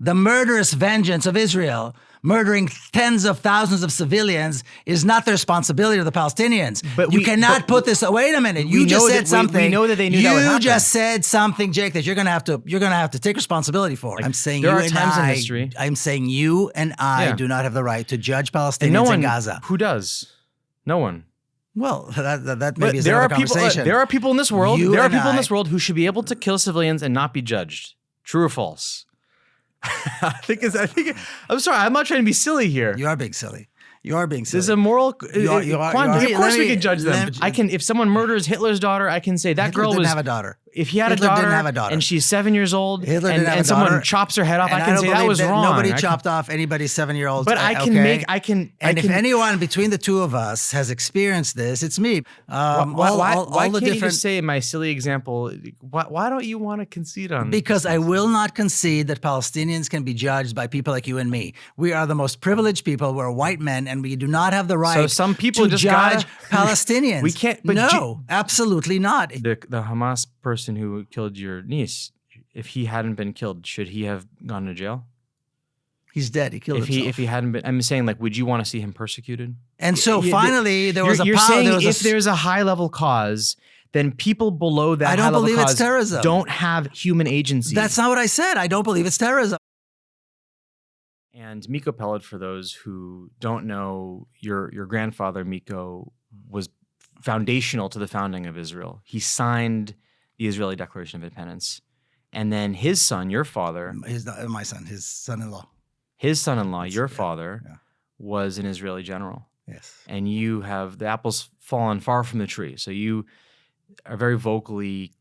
The murderous vengeance of Israel, murdering tens of thousands of civilians, is not the responsibility of the Palestinians. But you cannot put this. Wait a minute. You just said something. We know that they knew that would happen. You just said something, Jake, that you're going to have to take responsibility for. I'm saying there you are and times I. in history. I'm saying you and I do not have the right to judge Palestinians in Gaza. Who does? No one. Well, that maybe is there another are people. conversation. There are people in this world. You There are and people in I- this world who should be able to kill civilians and not be judged. True or false? I'm sorry. I'm not trying to be silly here. You are being silly. You are being silly. There's a moral you are- quandary. Of course, we let me- can judge them. let me- If someone murders Hitler's daughter, I can say that Hitler girl didn't was. have a daughter. If he had Hitler a daughter, didn't have a daughter. and she's 7 years old, Hitler didn't have a and someone daughter, chops her head off, And I can say that believe was wrong. Nobody I can- chopped off anybody's 7-year-old. But I can make. And if anyone between the two of us has experienced this, it's me. Why the can't you different. just say my silly example? Why don't you want to concede on? Because I will not concede that Palestinians can be judged by people like you and me. We are the most privileged people. We're white men, and we do not have the right So some people to just judge gotta- Palestinians. We can't- but no, absolutely not. the Hamas person who killed your niece, if he hadn't been killed, should he have gone to jail? He's dead. He killed himself. If he hadn't been, I'm saying, like, would you want to see him persecuted? And so finally, there was a You're power. saying There was if there's a high level cause, then people below that I don't high level believe it's cause terrorism. don't have human agency. That's not what I said. I don't believe it's terrorism. And Miko Peled, for those who don't know, your grandfather Miko was foundational to the founding of Israel. He signed the Israeli Declaration of Independence, and then his son, your father, My son, his son-in-law. your father, was an Israeli general. Yes. And you have the apples fallen far from the tree. So you are very vocally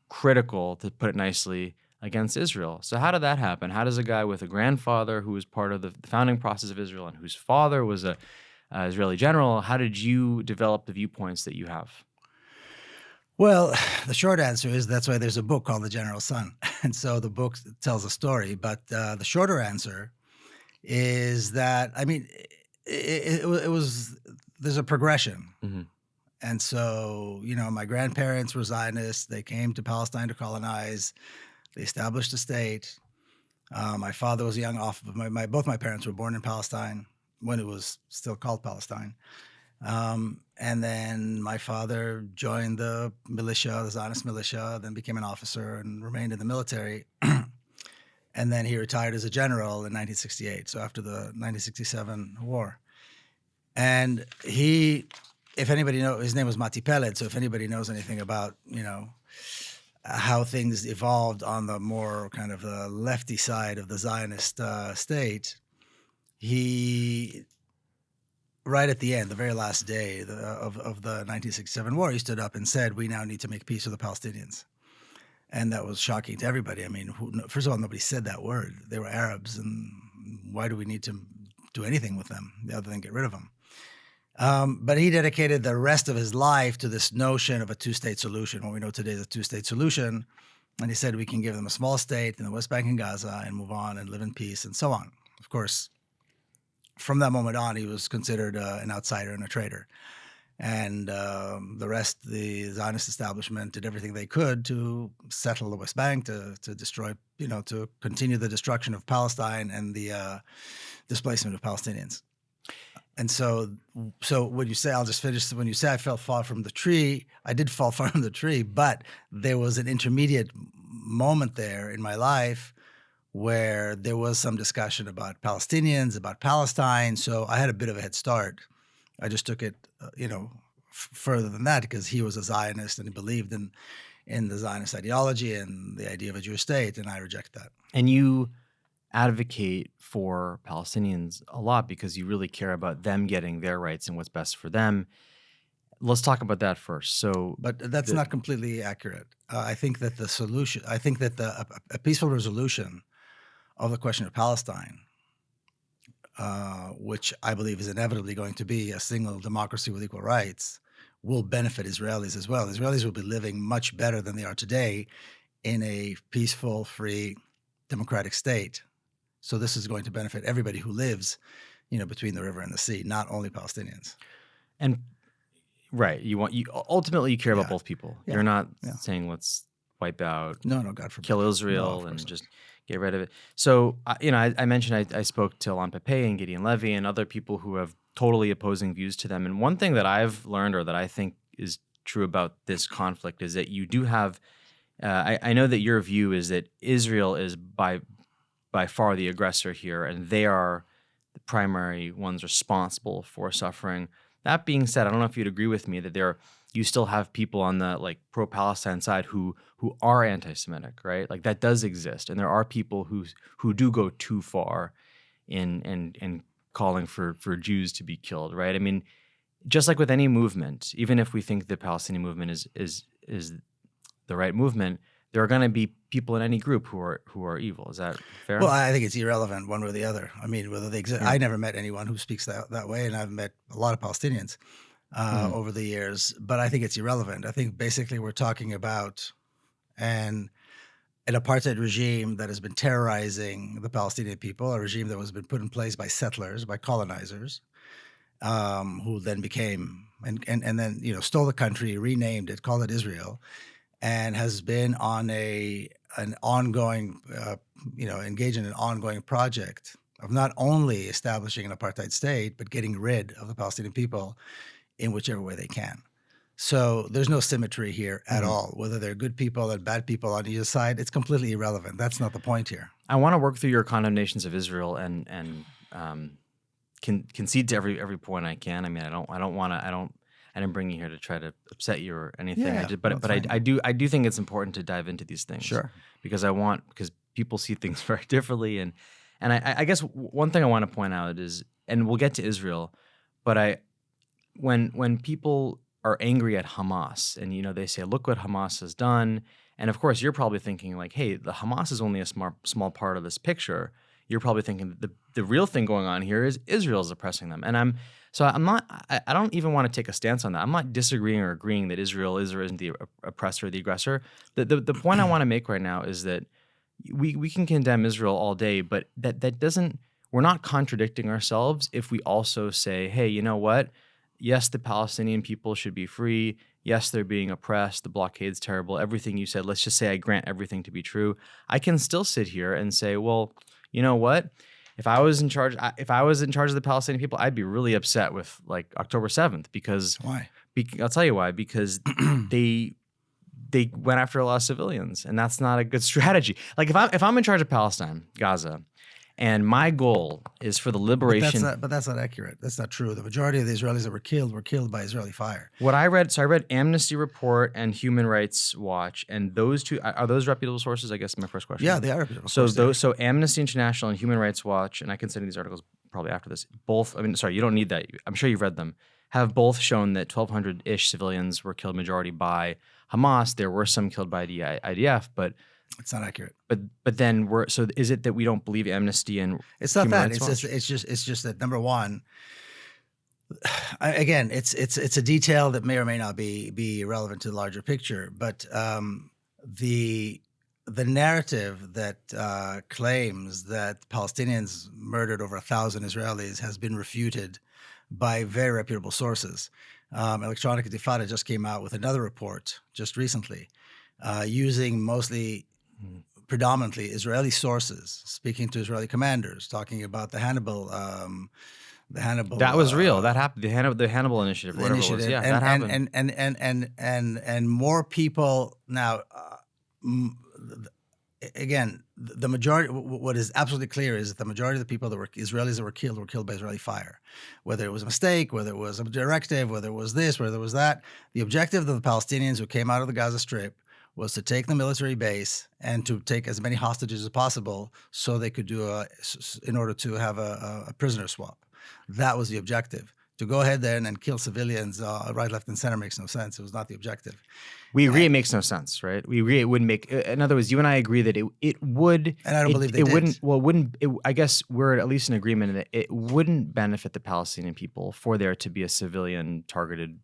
critical, to put it nicely, against Israel. So how did that happen? How does a guy with a grandfather who was part of the founding process of Israel and whose father was a Israeli general, how did you develop the viewpoints that you have? Well, the short answer is that's why there's a book called The General Son. And so the book tells a story. But the shorter answer is that, I mean, it was, there's a progression. Mm-hmm. And so, my grandparents were Zionists. They came to Palestine to colonize. They established a state. My father was a young officer. Both my parents were born in Palestine when it was still called Palestine. And then my father joined the militia, the Zionist militia, then became an officer and remained in the military. And then he retired as a general in 1968, so after the 1967 war. And if anybody knows, his name was Matti Peled, so if anybody knows anything about, how things evolved on the more kind of the lefty side of the Zionist state, he, right at the end, the very last day of the 1967 war, he stood up and said, "We now need to make peace with the Palestinians." And that was shocking to everybody. I mean, first of all, nobody said that word. They were Arabs, and why do we need to do anything with them other than get rid of them? But he dedicated the rest of his life to this notion of a two-state solution, what we know today is a two-state solution. And he said we can give them a small state in the West Bank and Gaza and move on and live in peace and so on. Of course, from that moment on, he was considered an outsider and a traitor. And the rest, the Zionist establishment did everything they could to settle the West Bank, to destroy, to continue the destruction of Palestine and the displacement of Palestinians. And so when you say, I'll just finish, when you say I fell far from the tree, I did fall far from the tree, but there was an intermediate moment there in my life where there was some discussion about Palestinians, about Palestine. So I had a bit of a head start. I just took it, further than that because he was a Zionist and he believed in the Zionist ideology and the idea of a Jewish state, and I reject that. And you advocate for Palestinians a lot because you really care about them getting their rights and what's best for them. Let's talk about that first. But that's not completely accurate. I think that the solution, a peaceful resolution of the question of Palestine, which I believe is inevitably going to be a single democracy with equal rights, will benefit Israelis as well. Israelis will be living much better than they are today in a peaceful, free, democratic state. So this is going to benefit everybody who lives, between the river and the sea, not only Palestinians. And right, ultimately you care about both people. Yeah. You're not saying let's wipe out, No, God forbid. kill Israel, No, and not. just Get rid of it. So, I mentioned I spoke to Alon Pepe and Gideon Levy and other people who have totally opposing views to them. And one thing that I've learned, or that I think is true about this conflict, is that you do have. I know that your view is that Israel is by far the aggressor here, and they are the primary ones responsible for suffering. That being said, I don't know if you'd agree with me that you still have people on the like pro-Palestine side who are anti-Semitic, right? Like that does exist, and there are people who do go too far in calling for Jews to be killed, right? I mean, just like with any movement, even if we think the Palestinian movement is the right movement, there are going to be people in any group who are evil. Is that fair? Well, I think it's irrelevant one way or the other. I mean, whether they exist, Yeah. I never met anyone who speaks that way, and I've met a lot of Palestinians over the years. But I think it's irrelevant. I think basically we're talking about an apartheid regime that has been terrorizing the Palestinian people, a regime that was been put in place by settlers, by colonizers, who then became and then stole the country, renamed it, called it Israel, and has been on an ongoing, engaged in an ongoing project of not only establishing an apartheid state, but getting rid of the Palestinian people in whichever way they can. So there's no symmetry here at all. Whether they're good people and bad people on either side, it's completely irrelevant. That's not the point here. I want to work through your condemnations of Israel and concede to every point I can. I mean, I didn't bring you here to try to upset you or anything. Yeah, But I do think it's important to dive into these things. Sure. Because people see things very differently, and I guess one thing I want to point out is, and we'll get to Israel, but when people are angry at Hamas and they say, look what Hamas has done, and of course you're probably thinking like, hey, the Hamas is only a small part of this picture. You're probably thinking the real thing going on here is Israel is oppressing them, and I don't even want to take a stance on that. I'm not disagreeing or agreeing that Israel is or isn't the oppressor or the aggressor. The point I want to make right now is that we can condemn Israel all day, but that doesn't. We're not contradicting ourselves if we also say, hey, you know what? Yes, the Palestinian people should be free. Yes, they're being oppressed. The blockade's terrible. Everything you said, let's just say I grant everything to be true. I can still sit here and say, well, you know what? If I was in charge of the Palestinian people, I'd be really upset with like October 7th because why? I'll tell you why. Because they went after a lot of civilians, and that's not a good strategy. Like if I'm in charge of Palestine, Gaza, and my goal is for the liberation. But that's not accurate. That's not true. The majority of the Israelis that were killed by Israeli fire. What I read, I read Amnesty Report and Human Rights Watch, and those two are those reputable sources? I guess my first question. Yeah, they are reputable. So Amnesty International and Human Rights Watch, and I can send you these articles probably after this. Both, I mean, sorry, you don't need that. I'm sure you've read them. Have both shown that 1,200-ish civilians were killed, majority by Hamas. There were some killed by the IDF, but it's not accurate. But then so is it that we don't believe Amnesty and it's not Human that Rights Watch? It's just that number one, again, it's a detail that may or may not be relevant to the larger picture, but the narrative that claims that Palestinians murdered over 1,000 Israelis has been refuted by very reputable sources. Electronic Intifada just came out with another report just recently, using predominantly Israeli sources, speaking to Israeli commanders, talking about the Hannibal. That was real. That happened. The Hannibal Initiative, whatever it was. Yeah, that happened. And more people now. Again, the majority. What is absolutely clear is that the majority of the people that were Israelis that were killed by Israeli fire, whether it was a mistake, whether it was a directive, whether it was this, whether it was that. The objective of the Palestinians who came out of the Gaza Strip was to take the military base and to take as many hostages as possible, so they could in order to have a prisoner swap. That was the objective. To go ahead there and kill civilians right, left, and center makes no sense. It was not the objective. We agree it makes no sense, right? We agree it wouldn't make. In other words, you and I agree that it would. And I don't believe they did. Wouldn't. Well, it wouldn't. I guess we're at least in agreement that it wouldn't benefit the Palestinian people for there to be a civilian targeted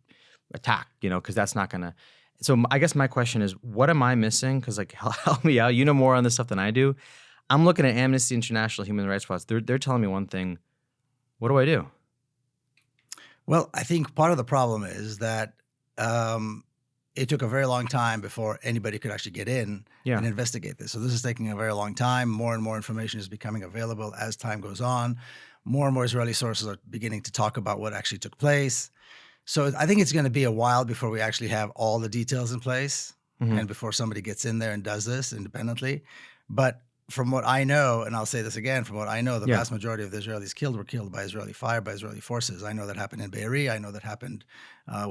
attack. Because that's not going to. So I guess my question is, what am I missing? Because help me out. You know more on this stuff than I do. I'm looking at Amnesty International, Human Rights Watch. They're telling me one thing. What do I do? Well, I think part of the problem is that it took a very long time before anybody could actually get in Yeah. and investigate this. So this is taking a very long time. More and more information is becoming available as time goes on. More and more Israeli sources are beginning to talk about what actually took place. So I think it's going to be a while before we actually have all the details in place Mhm. and before somebody gets in there and does this independently. But from what I know, and I'll say this again, from what I know, the Yeah. vast majority of the Israelis killed were killed by Israeli fire, by Israeli forces. I know that happened in Be'eri. I know that happened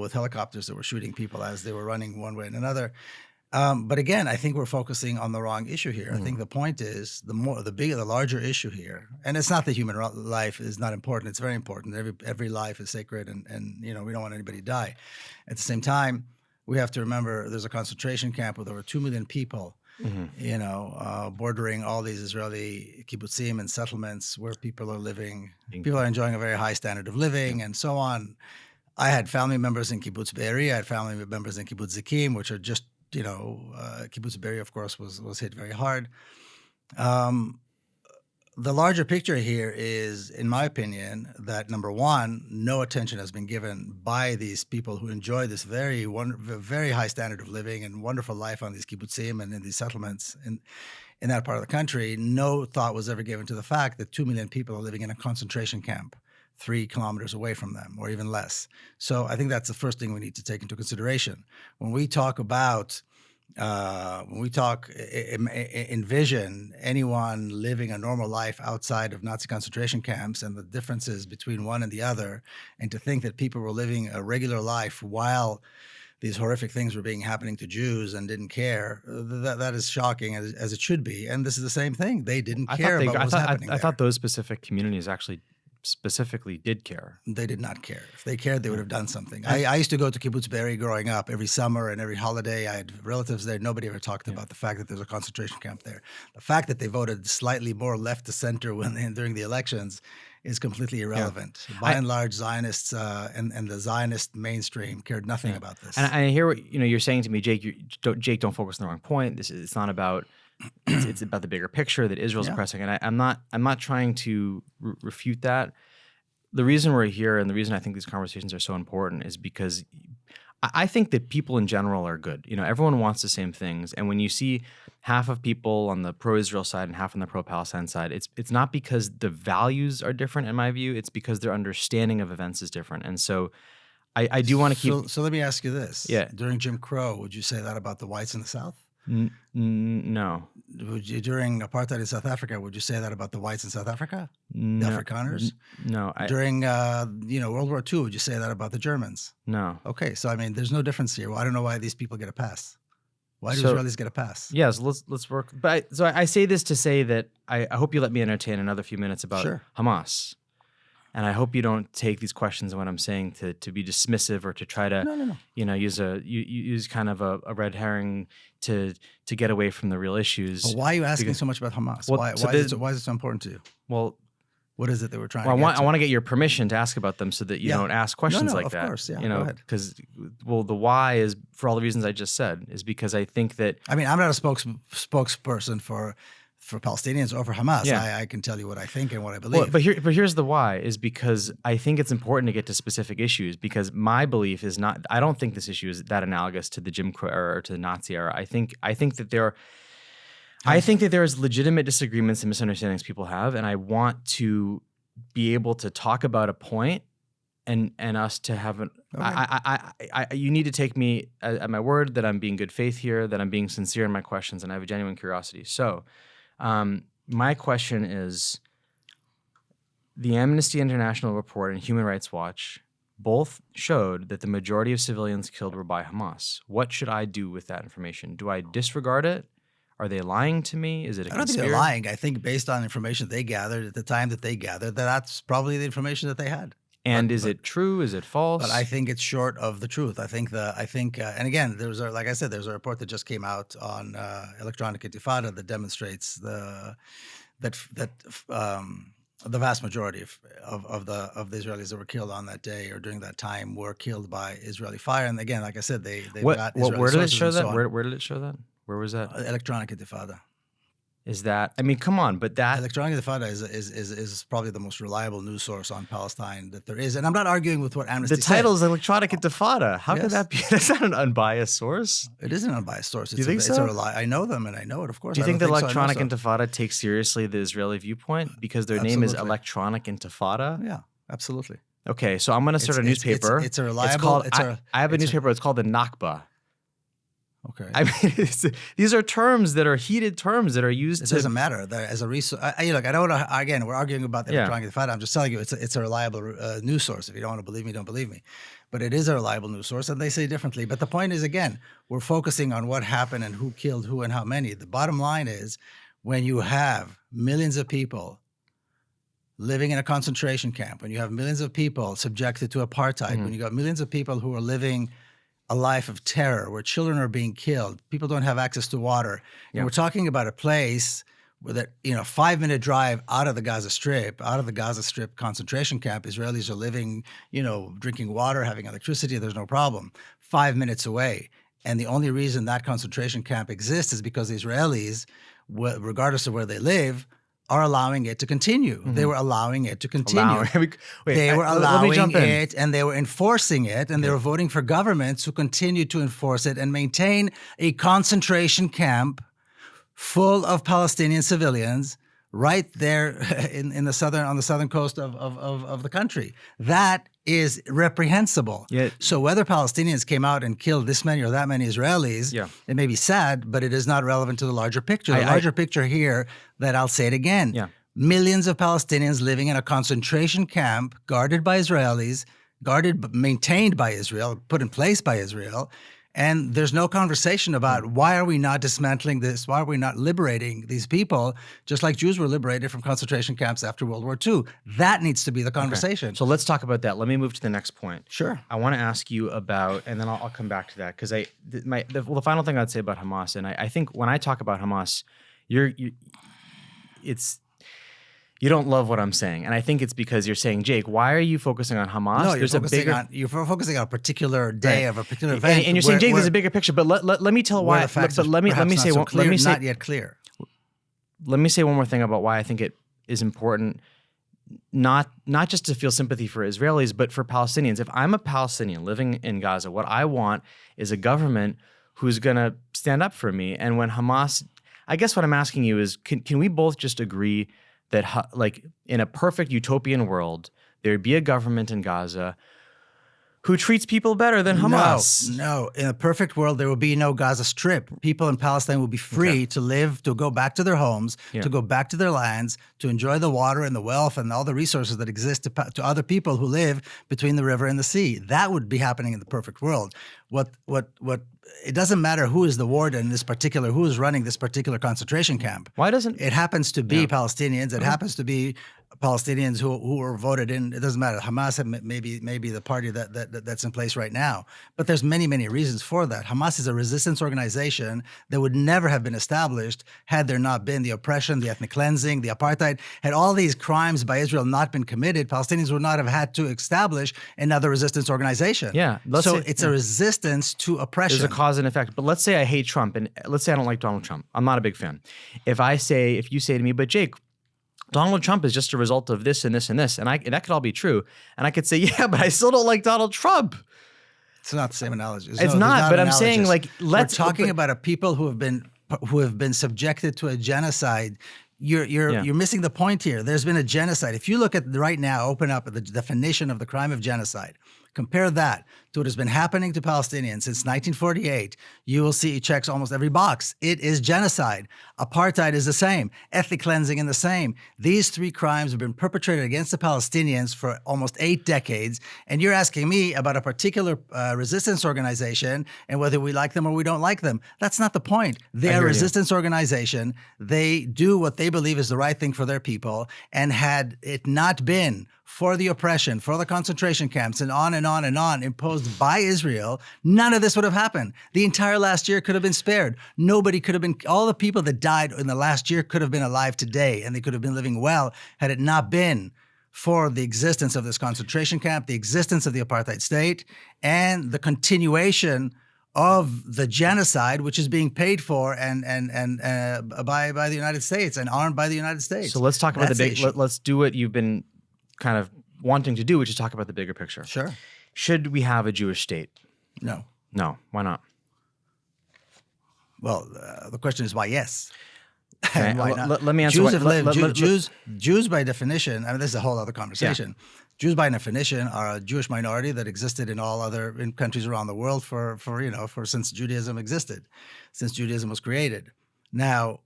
with helicopters that were shooting people as they were running one way and another. But again, I think we're focusing on the wrong issue here. I think the point is the larger issue here, and it's not that human life is not important. It's very important. Every life is sacred, and we don't want anybody to die. At the same time, we have to remember there's a concentration camp with over 2 million people, bordering all these Israeli kibbutzim and settlements where people are living. People are enjoying a very high standard of living, and so on. I had family members in Kibbutz Be'eri. I had family members in Kibbutz Zikim, which are just Kibbutz Be'eri, of course, was hit very hard. The larger picture here is, in my opinion, that number one, no attention has been given by these people who enjoy this very high standard of living and wonderful life on these kibbutzim and in these settlements in that part of the country. No thought was ever given to the fact that 2 million people are living in a concentration camp 3 kilometers away from them, or even less. So I think that's the first thing we need to take into consideration when we talk about. Envision anyone living a normal life outside of Nazi concentration camps and the differences between one and the other, and to think that people were living a regular life while these horrific things were happening to Jews and didn't care, that is shocking, as it should be. And this is the same thing. They didn't care about what was happening I thought those specific communities actually specifically did care. They did not care. If they cared, they would have done something. I used to go to Kibbutz Be'eri growing up every summer and every holiday. I had relatives there. Nobody ever talked about the fact that there's a concentration camp there. The fact that they voted slightly more left to center during the elections is completely irrelevant. By and large, Zionists and the Zionist mainstream cared nothing about this. And I hear what you're saying to me, Jake. Don't focus on the wrong point. It's not about. It's about the bigger picture that Israel's oppressing, and I'm not trying to refute that. The reason we're here and the reason I think these conversations are so important is because I think that people in general are good. Everyone wants the same things, and when you see half of people on the pro-Israel side and half on the pro-Palestine side, it's not because the values are different. In my view, it's because their understanding of events is different, and so. I do want to keep. So let me ask you this. Yeah. During Jim Crow, would you say that about the whites in the South? No. During apartheid in South Africa, would you say that about the whites in South Africa? No. The Afrikaners? No. During World War II, would you say that about the Germans? No. Okay, so I mean, there's no difference here. Well, I don't know why these people get a pass. Why do Israelis get a pass? Yes, let's work. But I say this to say that I hope you let me entertain another few minutes about Hamas. And I hope you don't take these questions and what I'm saying to be dismissive or to try to use kind of a red herring to get away from the real issues. But why are you asking so much about Hamas? Why is it so important to you? Well, what is it that we're trying? I want to get your permission to ask about them so that you don't ask questions like that. Of course, yeah. Go ahead. Because the why is for all the reasons I just said is because I think that I'm not a spokesperson for Palestinians or for Hamas. Yeah. I can tell you what I think and what I believe. But here's the why, is because I think it's important to get to specific issues, because my belief is not, I don't think this issue is that analogous to the Jim Crow era or to the Nazi era. I think that there is legitimate disagreements and misunderstandings people have, and I want to be able to talk about a point and us to have an you need to take me at my word that I'm being good faith here, that I'm being sincere in my questions, and I have a genuine curiosity. So my question is, the Amnesty International report and Human Rights Watch both showed that the majority of civilians killed were by Hamas. What should I do with that information? Do I disregard it? Are they lying to me? Is it a conspiracy? I don't think they're lying. I think based on information they gathered at the time that they gathered, that's probably the information that they had. And is it true? Is it false? But I think it's short of the truth. I think, and again, like I said, there's a report that just came out on electronic intifada that demonstrates that the vast majority of the Israelis that were killed on that day or during that time were killed by Israeli fire. And again, like I said, they got Israeli where did it sources show and so that? on. Where did it show that? Where was that? Electronic intifada. is that, I mean, come on, but that, Electronic Intifada is probably the most reliable news source on Palestine that there is. And I'm not arguing with what Amnesty the said. title is Electronic Intifada. How could Yes. that be? That's not an unbiased source. It is an unbiased source. Do you think so? I know them and I know it, of course. Do you I think the don't so, I know Electronic so. Intifada takes seriously the Israeli viewpoint because their name is Absolutely. Electronic Intifada? Yeah, absolutely. Okay, so I'm going to start a newspaper. It's a reliable. I have a newspaper. It's called the Nakba. Okay. I mean, these are terms that are heated terms that are used. It doesn't matter. As a resource, look, I don't want to. Again, we're arguing about the Electronic Intifada. I'm just telling you, it's a reliable news source. If you don't want to believe me, don't believe me. But it is a reliable news source, and they say differently. But the point is, again, we're focusing on what happened and who killed who and how many. The bottom line is, when you have millions of people living in a concentration camp, when you have millions of people subjected to apartheid, when you got millions of people who are living a life of terror, where children are being killed, people don't have access to water. And we're talking about a place where that, 5-minute drive out of the Gaza Strip concentration camp, Israelis are living, drinking water, having electricity, there's no problem. 5 minutes away. And the only reason that concentration camp exists is because the Israelis, regardless of where they live, are allowing it to continue. They were allowing it to continue. They were allowing it, and they were enforcing it, and they were voting for governments who continued to enforce it and maintain a concentration camp full of Palestinian civilians right there on the southern coast of the country. That is reprehensible. Yeah. So whether Palestinians came out and killed this many or that many Israelis, it may be sad, but it is not relevant to the larger picture. The larger picture here, that I'll say it again, millions of Palestinians living in a concentration camp guarded by Israelis, maintained by Israel, put in place by Israel. And there's no conversation about why are we not dismantling this? Why are we not liberating these people, just like Jews were liberated from concentration camps after World War II? That needs to be the conversation. So let's talk about that. Let me move to the next point. Sure. I want to ask you about, and then I'll come back to that, because the final thing I'd say about Hamas, and I think when I talk about Hamas, you don't love what I'm saying, and I think it's because you're saying, Jake, why are you focusing on Hamas? No, you're focusing on a particular day of a particular event, and you're saying, Jake, there's a bigger picture. But let me tell why. But let me say not yet clear. Let me say one more thing about why I think it is important, not just to feel sympathy for Israelis, but for Palestinians. If I'm a Palestinian living in Gaza, what I want is a government who's going to stand up for me. And when Hamas, I guess what I'm asking you is, can we both just agree that, like, in a perfect utopian world, there'd be a government in Gaza who treats people better than Hamas? No. In a perfect world, there will be no Gaza Strip. People in Palestine will be free to live, to go back to their homes, to go back to their lands, to enjoy the water and the wealth and all the resources that exist to other people who live between the river and the sea. That would be happening in the perfect world. What it doesnm matter who is the warden in this particular, who is running this particular concentration camp. Why doesn't it happens to be Palestinians? It happens to be Palestinians who were voted in. It doesn't matter. Hamas may be the party that's in place right now, but there's many reasons for that. Hamas is a resistance organization that would never have been established had there not been the oppression, the ethnic cleansing, the apartheid. Had all these crimes by Israel not been committed, Palestinians would not have had to establish another resistance organization. It's a resistance to oppression. There's a cause and effect. But let's say I hate Trump, and let's say I don't like Donald Trump. I'm not a big fan. If you say to me, but Jake, Donald Trump is just a result of this and this and this, and that could all be true. And I could say, yeah, but I still don't like Donald Trump. It's not the same analogy. It's not, but I'm saying, like, we're talking about a people who have been subjected to a genocide. You're missing the point here. There's been a genocide. If you look at right now, open up the definition of the crime of genocide, compare that to what has been happening to Palestinians since 1948, you will see it checks almost every box. It is genocide. Apartheid is the same. Ethnic cleansing is the same. These three crimes have been perpetrated against the Palestinians for almost 8 decades. And you're asking me about a particular resistance organization and whether we like them or we don't like them. That's not the point. They're a resistance organization. They do what they believe is the right thing for their people. And had it not been for the oppression, for the concentration camps, and on and on and on imposed by Israel, none of this would have happened. The entire last year could have been spared. Nobody could have been, all the people that died in the last year could have been alive today, and they could have been living well had it not been for the existence of this concentration camp, the existence of the apartheid state, and the continuation of the genocide, which is being paid for and by the United States and armed by the United States. So let's talk about That's the the big. issue. Let's do what you've been kind of wanting to do, which is talk about the bigger picture. Sure. Should we have a Jewish state? No. No. Why not? Well, the question is why yes. Okay, And why not? let me answer. Jews what- have let- lived. let- let- Jews by definition. I mean, this is a whole other conversation. Jews by definition are a Jewish minority that existed in all other countries around the world for since Judaism existed, since Judaism was created. Now,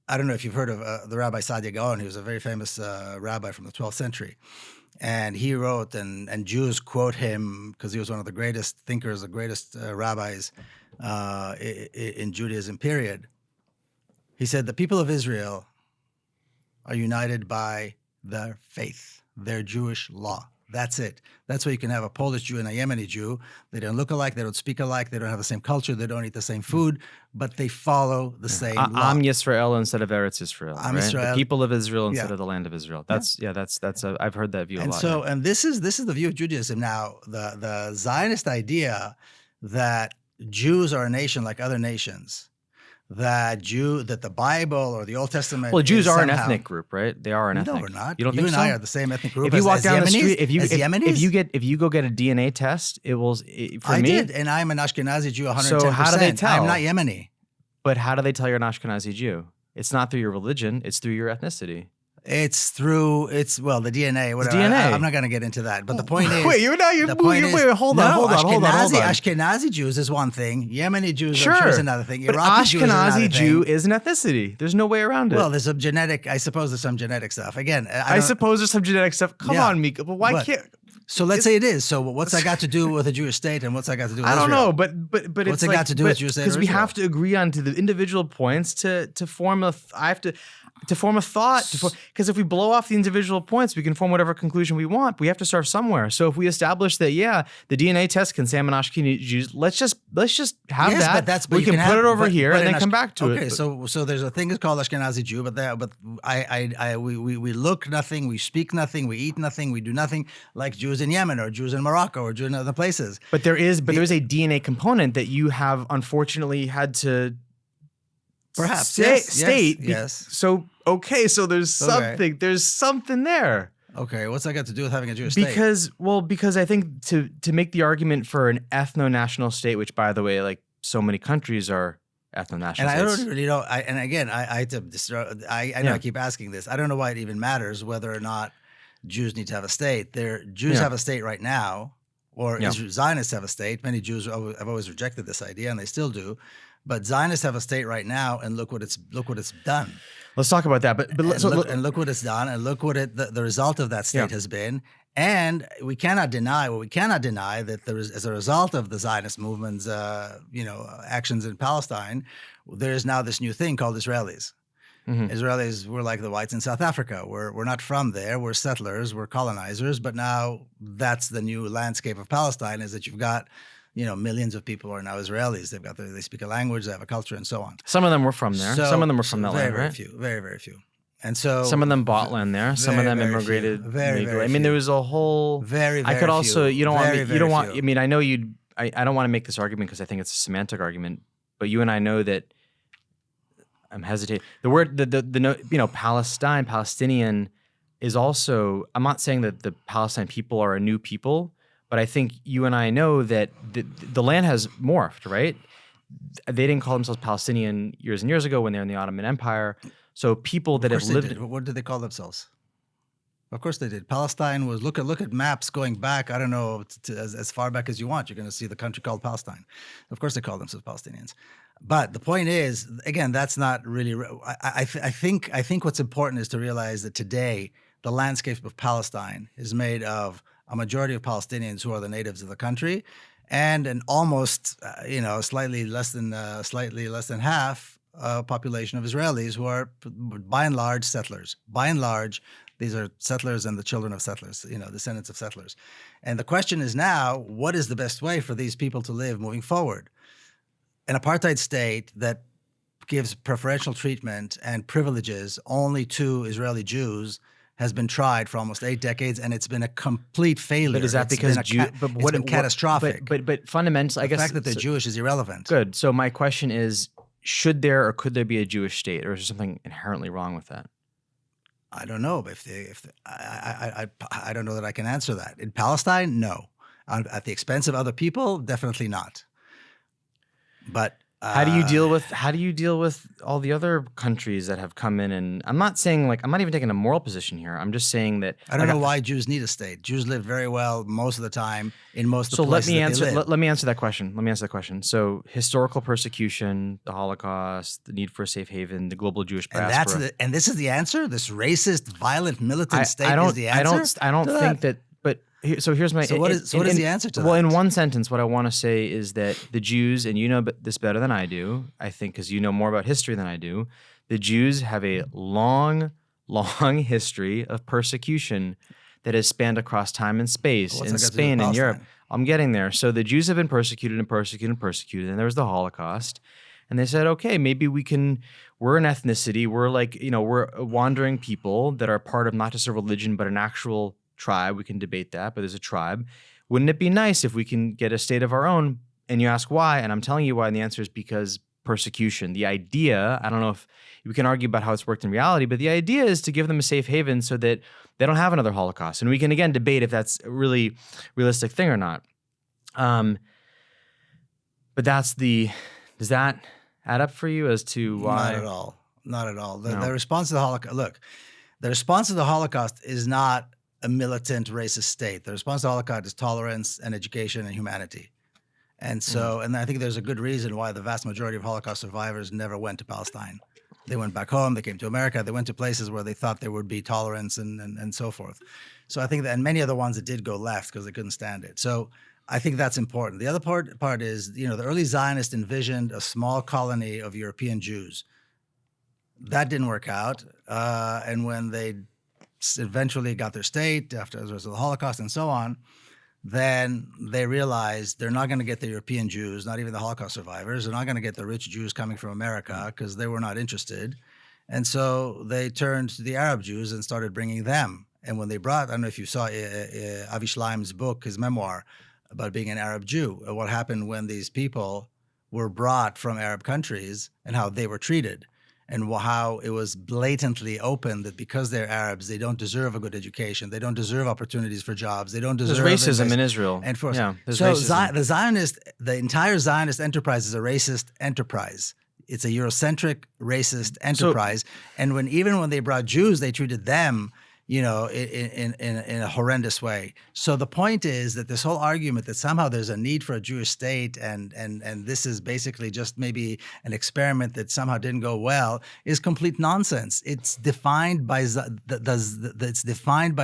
I don't know if you've heard of the Rabbi Sadia Gaon. He was a very famous rabbi from the 12th century. And he wrote, and Jews quote him because he was one of the greatest thinkers, the greatest rabbis in Judaism, period. He said, the people of Israel are united by their faith, their Jewish law. That's it. That's why you can have a Polish Jew and a Yemeni Jew. They don't look alike. They don't speak alike. They don't have the same culture. They don't eat the same food, but they follow the same law. Am Yisrael instead of Eretz Israel. Am right? Yisrael. The people of Israel instead Yeah. of the land of Israel. That's I've heard that view a And lot. so, yeah. and this is the view of Judaism. Now, the Zionist idea that Jews are a nation like other nations, that the Bible or the Old Testament. Well, Jews is are an somehow- ethnic group, right? They are an ethnic. No, we're not. You don't you think and so? I are the same ethnic group. If you as, walk as down the Yemenis, street, if Yemenis? you go get a DNA test, it will. For I me, did, and I'm an Ashkenazi Jew, 110%. So how do they tell? I'm not Yemeni. But how do they tell you're an Ashkenazi Jew? It's not through your religion; it's through your ethnicity. It's through the DNA. Whatever. DNA. I'm not going to get into that. But the point is, Wait, you're not. You're the point is, hold on. Ashkenazi Jews is one thing. Yemeni Jews Sure, is another thing. But Iraqi Jew is another Ashkenazi thing. Jew is an ethnicity. There's no way around it. Well, there's some genetic. I suppose there's some genetic stuff. Again, I suppose there's some genetic stuff. Come Yeah. on, Miko. But why But- can't? So let's say it is. So what's that got to do with a Jewish state, and what's that got to do with I don't Israel? know, but What's it's it like, got to do with Jewish state or because we Israel? have to agree on to the individual points to form a. I have to form a thought. Because if we blow off the individual points, we can form whatever conclusion we want. We have to start somewhere. So if we establish that, the DNA test can say I'm an Ashkenazi Jew, let's just have Yes, that. but we can put it over here and then come back to it. Okay, so there's a thing called Ashkenazi Jew, but we look nothing, we speak nothing, we eat nothing, we do nothing like Jews in Yemen or Jews in Morocco or Jews in other places. But there is a DNA component that you have unfortunately had to Perhaps state. Yes. So so there's something. There's something there. Okay, what's that got to do with having a Jewish state? Because I think to make the argument for an ethno-national state, which by the way, like so many countries are ethno-national And states. I don't really know. I know I keep asking this. I don't know why it even matters whether or not Jews need to have a state. Jews have a state right now, or Zionists have a state. Many Jews have always rejected this idea, and they still do. But Zionists have a state right now, and look what it's done. Let's talk about that. But look what it's done, and look what the result of that state has been. And we cannot deny that there is, as a result of the Zionist movement's actions in Palestine, there is now this new thing called Israelis. Mhm. Israelis were like the whites in South Africa. We're not from there. We're settlers. We're colonizers. But now that's the new landscape of Palestine: is that you've got millions of people are now Israelis. They speak a language, they have a culture, and so on. some of them were from there. Some of them were from that very, land, very right? few, very, very few. And so Some of them bought land there. Some of very, them very immigrated few. Very, legally. very I mean, few. there was a whole. very, very I could also. few. You don't Very, want. very You don't want. few. I mean, I know you. I don't want to make this argument because I think it's a semantic argument. But you and I know that. I'm hesitating. The word Palestinian is also. I'm not saying that the Palestine people are a new people, but I think you and I know that the land has morphed, right? They didn't call themselves Palestinian years and years ago when they were in the Ottoman Empire. So people that Of have course they lived. did. What did they call themselves? Of course they did. Palestine was look at maps going back. I don't know as far back as you want. You're going to see the country called Palestine. Of course they call themselves Palestinians. But the point is, again, that's not really. I think what's important is to realize that today the landscape of Palestine is made of a majority of Palestinians who are the natives of the country, and an almost slightly less than half population of Israelis who are by and large settlers. By and large, these are settlers and the children of settlers, descendants of settlers. And the question is now, what is the best way for these people to live moving forward? An apartheid state that gives preferential treatment and privileges only to Israeli Jews has been tried for almost 8 decades, and it's been a complete failure. But is that It's because been it's been catastrophic. But fundamentally, I The guess fact that they're Jewish is irrelevant. good. So my question is, should there or could there be a Jewish state, or is there something inherently wrong with that? I don't know I don't know that I can answer that. In Palestine, no. At the expense of other people, definitely not. But How do you deal with all the other countries that have come in? And I'm not saying I'm not even taking a moral position here. I'm just saying that I don't know why Jews need a state. Jews live very well most of the time in most of the places let me answer that question. So historical persecution, the Holocaust, the need for a safe haven, the global Jewish diaspora. And this is the answer? This racist, violent, militant state is the answer? I don't think that. So here's my. So what is the answer to that? Well, in one sentence, what I want to say is that the Jews, and you know this better than I do, I think, because you know more about history than I do. The Jews have a long history of persecution that has spanned across time and space in Spain and Europe. I'm getting there. So the Jews have been persecuted, and there was the Holocaust. And they said, okay, maybe we're an ethnicity. We're we're a wandering people that are part of not just a religion, but an actual tribe. We can debate that, but there's a tribe. Wouldn't it be nice if we can get a state of our own? And you ask why, and I'm telling you why, and the answer is because persecution. The idea, I don't know if we can argue about how it's worked in reality, but the idea is to give them a safe haven so that they don't have another Holocaust. And we can, again, debate if that's a really realistic thing or not. But does that add up for you as to why? Not at all. The response to the Holocaust, look, the response to the Holocaust is not a militant racist state. The response to the Holocaust is tolerance and education and humanity. And so, and I think there's a good reason why the vast majority of Holocaust survivors never went to Palestine. They went back home, they came to America, they went to places where they thought there would be tolerance and so forth. So I think that, and many of the ones that did go left because they couldn't stand it. So I think that's important. The other part is, the early Zionists envisioned a small colony of European Jews. That didn't work out. And when they eventually got their state after the Holocaust and so on, then they realized they're not going to get the European Jews, not even the Holocaust survivors. They're not going to get the rich Jews coming from America because they were not interested. And so they turned to the Arab Jews and started bringing them. And when they brought, I don't know if you saw Avi Shlaim's book, his memoir about being an Arab Jew, what happened when these people were brought from Arab countries and how they were treated. And how it was blatantly open that because they're Arabs, they don't deserve a good education. They don't deserve opportunities for jobs. They don't deserve. There's racism in Israel. And so racism. The entire Zionist enterprise is a racist enterprise. It's a Eurocentric racist enterprise. And even when they brought Jews, they treated them, in a horrendous way. So the point is that this whole argument that somehow there's a need for a Jewish state and this is basically just maybe an experiment that somehow didn't go well is complete nonsense. It's defined by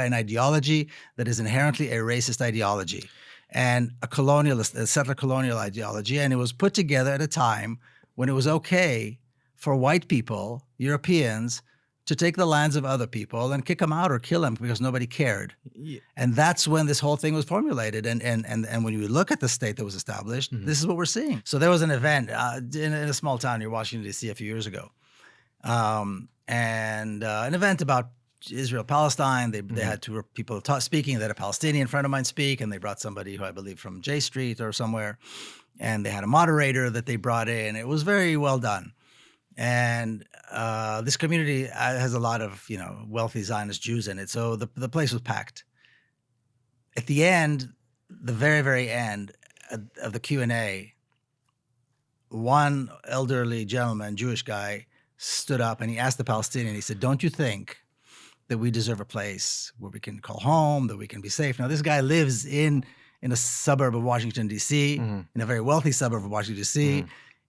an ideology that is inherently a racist ideology and a settler colonial ideology, and it was put together at a time when it was okay for white people, Europeans, to take the lands of other people and kick them out or kill them because nobody cared. Yeah. And that's when this whole thing was formulated. And when you look at the state that was established, this is what we're seeing. So there was an event in a small town near Washington, D.C. a few years ago. And an event about Israel-Palestine. They had two people speaking. They had a Palestinian friend of mine speak, and they brought somebody who I believe from J Street or somewhere. And they had a moderator that they brought in. It was very well done. And this community has a lot of, wealthy Zionist Jews in it. So the place was packed. At the end, the very, very end of the Q&A, one elderly gentleman, Jewish guy, stood up and he asked the Palestinian, he said, "Don't you think that we deserve a place where we can call home, that we can be safe?" Now, this guy lives in a suburb of Washington, D.C., in a very wealthy suburb of Washington, D.C.,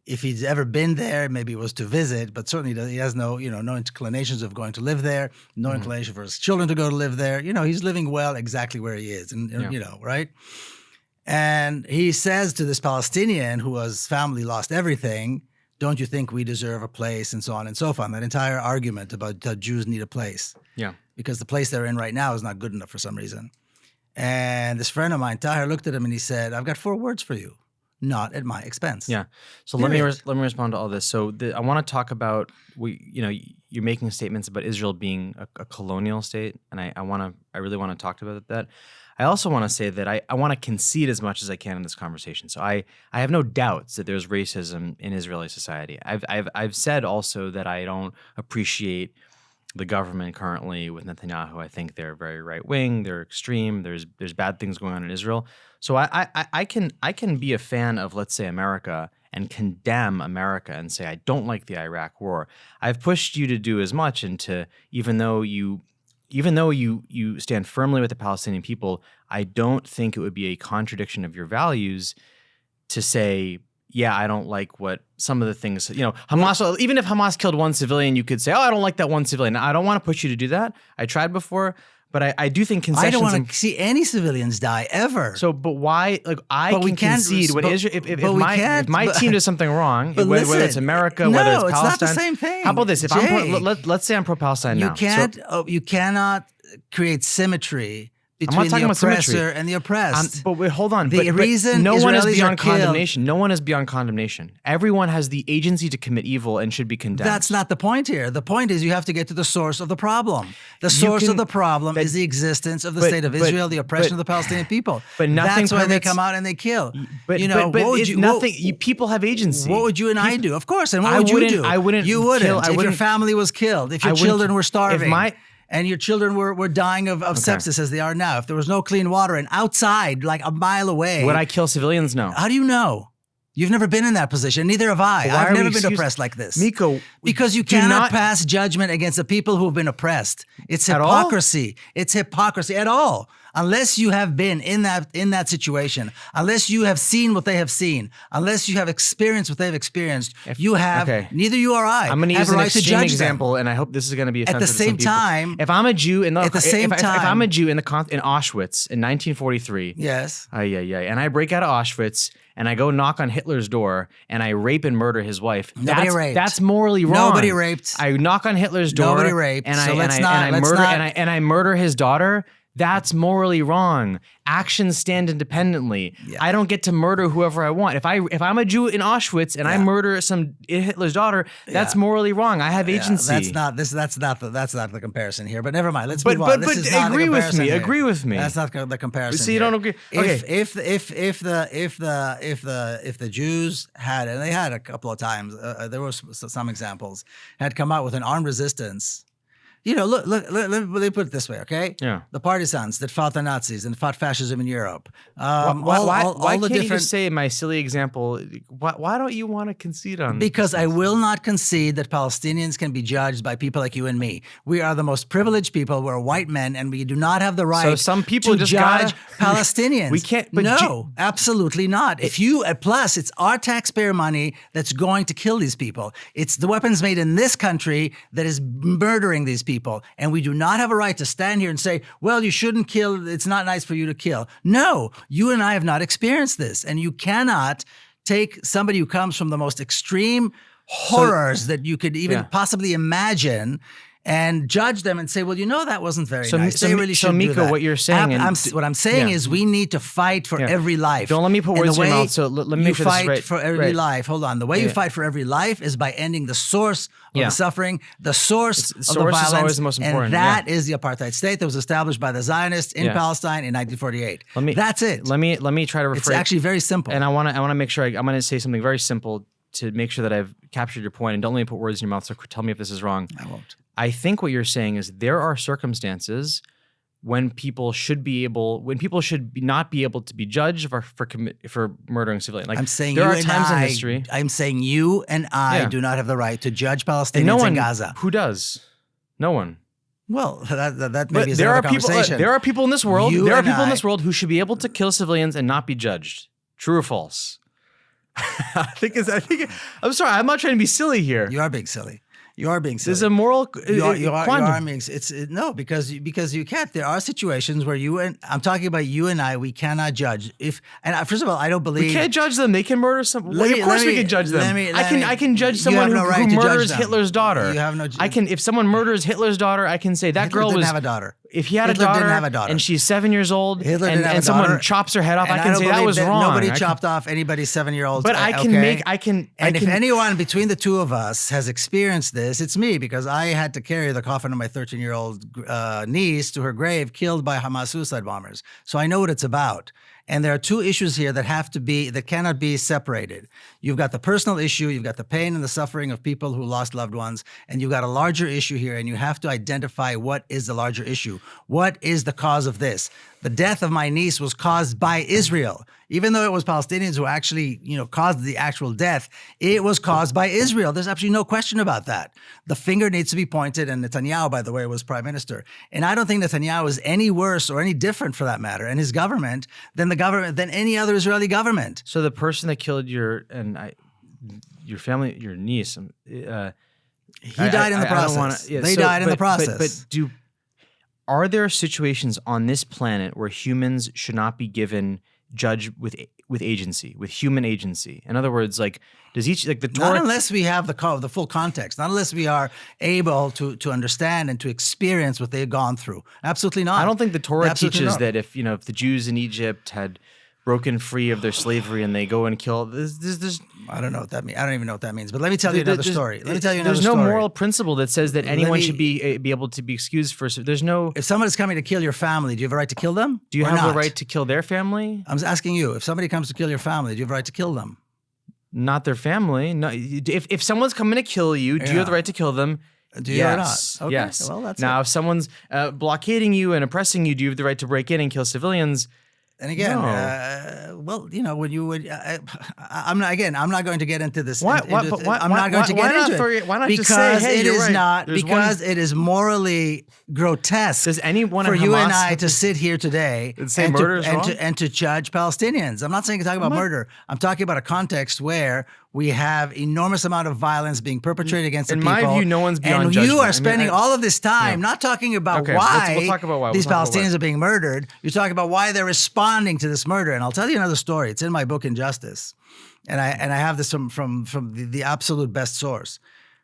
If he's ever been there, maybe it was to visit, but certainly he has no inclinations of going to live there, no inclination for his children to go to live there. He's living well exactly where he is, and right? And he says to this Palestinian whose family lost everything, "Don't you think we deserve a place?" and so on and so forth. That entire argument about that Jews need a place. Yeah. Because the place they're in right now is not good enough for some reason. And this friend of mine, Tahir, looked at him and he said, "I've got 4 words for you. not at my expense. Yeah. So Period. let me respond to all this. So I want to talk about you're making statements about Israel being a colonial state, and I really want to talk about that. I also want to say that I want to concede as much as I can in this conversation. So I have no doubts that there's racism in Israeli society. I've said also that I don't appreciate the government currently with Netanyahu. I think they're very right wing. They're extreme. There's bad things going on in Israel. So I can be a fan of, let's say, America and condemn America and say I don't like the Iraq War. I've pushed you to do as much, and to even though you stand firmly with the Palestinian people, I don't think it would be a contradiction of your values to say, yeah, I don't like what some of the things, Hamas, even if Hamas killed one civilian, you could say, oh, I don't like that one civilian. I don't want to push you to do that. I tried before, but I do think concessions. I don't want to see any civilians die ever. So, but why? Like, I But we can can't concede res- when but- Israel, if but we my can't, team does something wrong, But whether listen, it's America, no, whether it's it's not the Palestine. same thing, How about this? If Jay. let's say I'm pro-Palestine you now. can't. So, You cannot create symmetry not between the talking about symmetry. oppressor and the oppressed. but wait, hold on. The but reason no one is Israelis beyond are killed- condemnation. No one is beyond condemnation. Everyone has the agency to commit evil and should be condemned. That's not the point here. The point is you have to get to the source of the problem. The source of the problem is the existence of the state of Israel, the oppression of the Palestinian people. But nothing That's why they permits- come out and they kill. But what would it's you, nothing. People have agency. What would you and I do? Of course. And what I would you wouldn't- do? I wouldn't You wouldn't. kill- I if your wouldn't- family was killed, if I your wouldn't- children were starving, if my- and your children were dying of sepsis as they are now, if there was no clean water and outside, like a mile away. Would I kill civilians? No. How do you know? You've never been in that position. Neither have I. Why I've are never we been excused- oppressed like this. Miko, Because you do cannot not- pass judgment against the people who have been oppressed. It's At all? hypocrisy. It's hypocrisy at all. Unless you have been in that situation, unless you have seen what they have seen, unless you have experienced what they've experienced, you have okay. neither you or I I'm going to have use a an right to extreme judge example, and I hope this is going to be At the offensive to some same people. time- if I'm a Jew in At the same if I'm time- a Jew in Auschwitz in 1943, them. Yes. and I break out of Auschwitz and I go knock on Hitler's door and I rape and murder his wife. Nobody raped. That's morally wrong. Nobody raped. I knock on Hitler's door. Nobody raped. And So I let's and not- I let's murder not- and I murder his daughter. That's morally wrong. Actions stand independently. Yeah. I don't get to murder whoever I want. If I'm a Jew in Auschwitz and I murder Hitler's daughter, that's morally wrong. I have agency. That's not the comparison here. But never mind. Let's But- move but- on. This but is not the agree with comparison me. here. Agree with me. That's not the comparison. So you here. don't agree? Okay. If the Jews had, and they had a couple of times, there were some examples, had come out with an armed resistance. Look, let me put it this way, okay? Yeah. The partisans that fought the Nazis and fought fascism in Europe. Why the can't you just say my silly example? Why don't you want to concede on? Because I will not concede that Palestinians can be judged by people like you and me. We are the most privileged people. We're white men, and we do not have the right So some people to just judge gotta- Palestinians. We can't- but no, absolutely not. Plus, it's our taxpayer money that's going to kill these people. It's the weapons made in this country that is murdering these people. And we do not have a right to stand here and say, well, you shouldn't kill. It's not nice for you to kill. No, you and I have not experienced this. And you cannot take somebody who comes from the most extreme horrors that you could even possibly imagine and judge them and say, well, that wasn't very nice. They really shouldn't do Miko, that. what you're saying, what I'm saying is we need to fight for every life. Don't let me put And words the in your way mouth. So let me make sure this is fight right. for every Right. life. Hold on. The way you fight for every life is by ending the source of the suffering, the source of the source is violence. always the most important, And that is the apartheid state that was established by the Zionists in Palestine in 1948. That's it. Let me try to rephrase. It's actually very simple. And I want to make sure I'm going to say something very simple to make sure that I've captured your point. And don't let me put words in your mouth. So tell me if this is wrong. I won't. I think what you're saying is there are circumstances when people should not be able to be judged for murdering civilians. Like I'm saying there you are and times in I- history. I'm saying you and I do not have the right to judge Palestinians And no one in Gaza. Who does? No one. Well, that But maybe is there another are people. conversation. There are people in this world. You There are and people in I- this world who should be able to kill civilians and not be judged. True or false? I think. I'm sorry. I'm not trying to be silly here. You are being silly. You are being silly. There's a moral You are quandary. being, no, because you can't. There are situations where I'm talking about you and I. We cannot judge. First of all, I don't believe We can't judge them. They can murder some. Of Let course, me- we can judge them. let me- I can judge you someone have no who right to judge murders them. Hitler's daughter. You have no. If someone murders Hitler's daughter, I can say that Hitler girl didn't was. have a daughter. if he had Hitler a daughter, didn't have a daughter. and she's 7 years old, Hitler didn't have a and someone daughter, chops her head off, and I can don't say that believe was wrong. Nobody I chopped off anybody's 7-year-old. But I can okay? And if anyone between the two of us has experienced this, it's me, because I had to carry the coffin of my 13-year-old niece to her grave, killed by Hamas suicide bombers. So I know what it's about. And there are two issues here that cannot be separated. You've got the personal issue, you've got the pain and the suffering of people who lost loved ones, and you've got a larger issue here, and you have to identify what is the larger issue. What is the cause of this? The death of my niece was caused by Israel. Even though it was Palestinians who actually, caused the actual death, it was caused by Israel. There's absolutely no question about that. The finger needs to be pointed, and Netanyahu, by the way, was prime minister. And I don't think Netanyahu is any worse or any different, for that matter, and his government than any other Israeli government. So the person that killed your family, your niece, he died in the process. They died in the process. But are there situations on this planet where humans should not be judged with agency, with human agency? In other words, does the Torah? Not unless we have the full context. Not unless we are able to understand and to experience what they've gone through. Absolutely not. I don't think the Torah Absolutely teaches not. that if the Jews in Egypt had broken free of their slavery and they go and kill. I don't know what that means. I don't even know what that means. But let me tell you another story. There's no moral principle that says that anyone should be able to be excused for. There's no. If someone is coming to kill your family, do you have a right to kill them? Do you have a right to kill their family? I'm asking you. If somebody comes to kill your family, do you have a right to kill them? Not their family. No. If someone's coming to kill you, do you have the right to kill them? Do you yes. or not? Okay. Yes. Well, that's now, if someone's blockading you and oppressing you, do you have the right to break in and kill civilians? And again, no. when you would, I'm not going to get into this. Why not because just say, hey, it you're is right. not because it is morally grotesque. Does anyone for in you Hamas and I to sit here today and say murder is wrong? And to judge Palestinians? I'm not saying talking about murder. I'm talking about a context where we have enormous amount of violence being perpetrated against the people. In my view, no one's beyond and judgment. you are spending all of this time not talking about why we'll talk about why. these Palestinians are being murdered. You're talking about why they're responding to this murder. And I'll tell you another story. It's in my book, Injustice. And I have this from the absolute best source.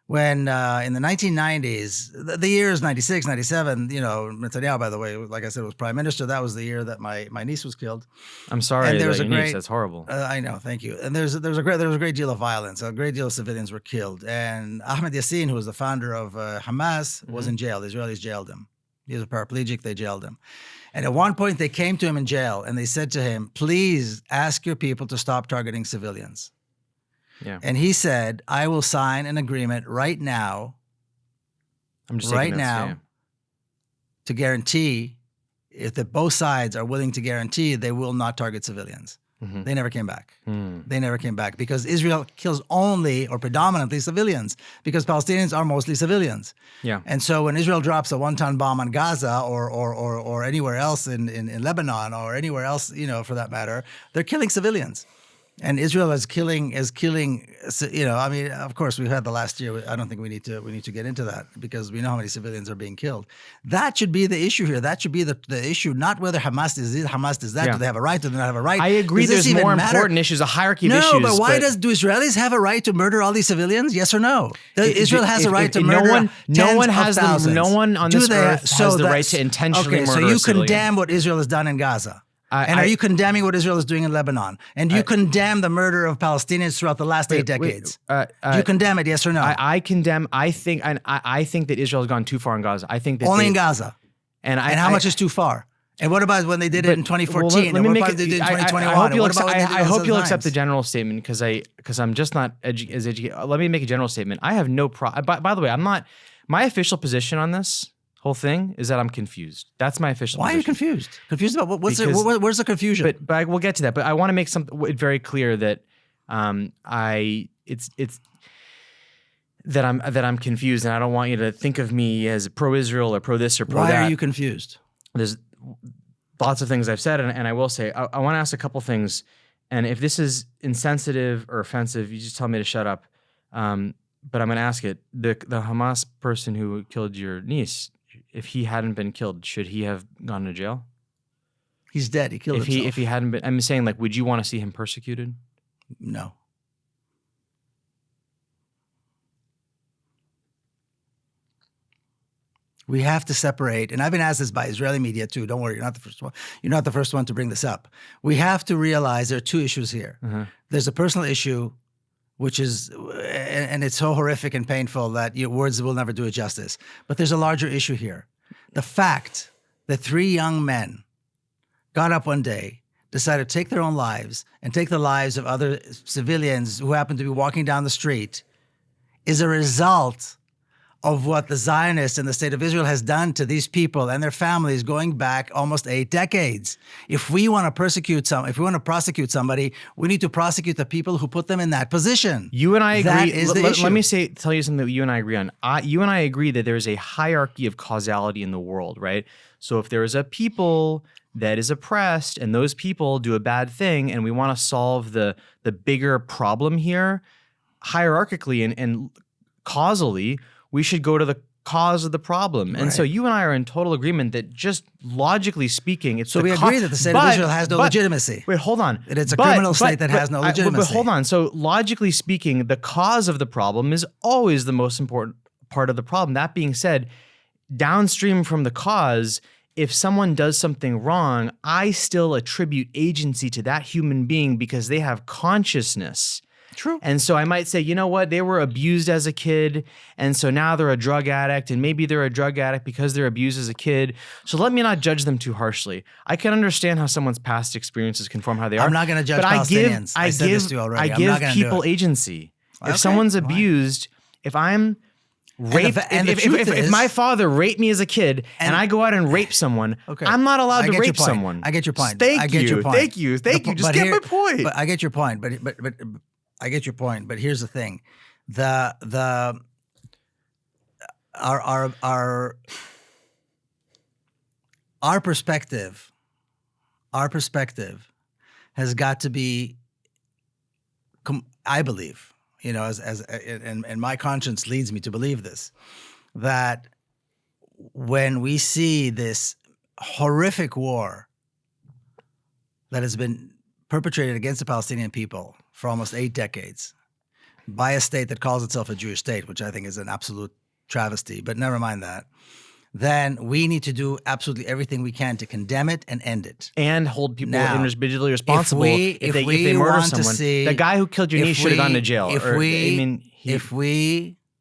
When in the 1990s, the years 96, 97, Netanyahu, by the way, like I said, was prime minister. That was the year that my niece was killed. I'm sorry, and there was your niece. That's horrible. I know, thank you. And there was a great deal of violence. A great deal of civilians were killed. And Ahmed Yassin, who was the founder of Hamas, was in jail. The Israelis jailed him. He was a paraplegic. They jailed him. And at one point, they came to him in jail and they said to him, "Please ask your people to stop targeting civilians." Yeah. And he said, "I will sign an agreement right now, to guarantee that both sides are willing to guarantee they will not target civilians." Mm-hmm. They never came back. They never came back because Israel kills only or predominantly civilians because Palestinians are mostly civilians. Yeah. And so when Israel drops a 1-ton bomb on Gaza or anywhere else in Lebanon or anywhere else, for that matter, they're killing civilians. And Israel is killing. I mean, of course, we've had the last year. I don't think we need to get into that because we know how many civilians are being killed. That should be the issue here. That should be the issue, not whether Hamas is this, Hamas is that. Yeah. Do they have a right? Do they not have a right? I agree. There's more important issues, a hierarchy of issues. No, but why do Israelis have a right to murder all these civilians? Yes or no? Israel has a right to murder no one on this earth has the right to intentionally murder a civilian. So you condemn what Israel has done in Gaza. Are you condemning what Israel is doing in Lebanon? And do you condemn the murder of Palestinians throughout the last 8 decades? Do you condemn it, yes or no? I condemn. I think that Israel has gone too far in Gaza. I think that only in Gaza. And how much is too far? And what about when they did it in 2014? And what about they did it in 2021? I hope you'll accept the general statement because I'm just not as educated. Let me make a general statement. I have no problem. By the way, I'm not. My official position on this whole thing is that I'm confused. That's my official position. Why are you confused? Confused about where's the confusion? But we'll get to that. But I want to make something very clear that that I'm confused, and I don't want you to think of me as pro-Israel or pro-this or pro-that. Why are you confused? There's lots of things I've said, and I will say I want to ask a couple things. And if this is insensitive or offensive, you just tell me to shut up. But I'm going to ask it. The Hamas person who killed your niece, if he hadn't been killed, should he have gone to jail? He's dead. He killed himself. If he hadn't been, I'm saying, would you want to see him persecuted? No. We have to separate, and I've been asked this by Israeli media too. Don't worry, you're not the first one. You're not the first one to bring this up. We have to realize there are two issues here. There's a personal issue, which is, and it's so horrific and painful that your words will never do it justice. But there's a larger issue here. The fact that 3 young men got up one day, decided to take their own lives and take the lives of other civilians who happen to be walking down the street is a result of what the Zionists and the state of Israel has done to these people and their families going back almost 8 decades. If we want to prosecute somebody, we need to prosecute the people who put them in that position. You and I agree. That is the issue. Let me tell you something that you and I agree on. You and I agree that there's a hierarchy of causality in the world, right? So if there is a people that is oppressed and those people do a bad thing and we want to solve the bigger problem here, hierarchically and causally, we should go to the cause of the problem. And so you and I are in total agreement that just logically speaking, it's so we agree that the state of Israel has no legitimacy. Wait, hold on. It's a criminal state that has no legitimacy. But hold on. So logically speaking, the cause of the problem is always the most important part of the problem. That being said, downstream from the cause, if someone does something wrong, I still attribute agency to that human being because they have consciousness. True. And so I might say, you know what, they were abused as a kid, and so now they're a drug addict, and maybe they're a drug addict because they're abused as a kid. So let me not judge them too harshly. I can understand how someone's past experiences can form how they are. I'm not going to judge Palestinians. I said this to you already. I give people agency. If someone's abused, if I'm raped, if my father raped me as a kid and I go out and rape someone, I'm not allowed to rape someone. I get your point. Thank you. Just get my point. But I get your point. But I get your point. But here's the thing: our perspective has got to be, I believe, you know, and my conscience leads me to believe this, that when we see this horrific war that has been perpetrated against the Palestinian people for almost 8 decades by a state that calls itself a Jewish state, which I think is an absolute travesty, but never mind that, then we need to do absolutely everything we can to condemn it and end it. And hold people individually responsible if they murder someone. The guy who killed your niece should have gone to jail.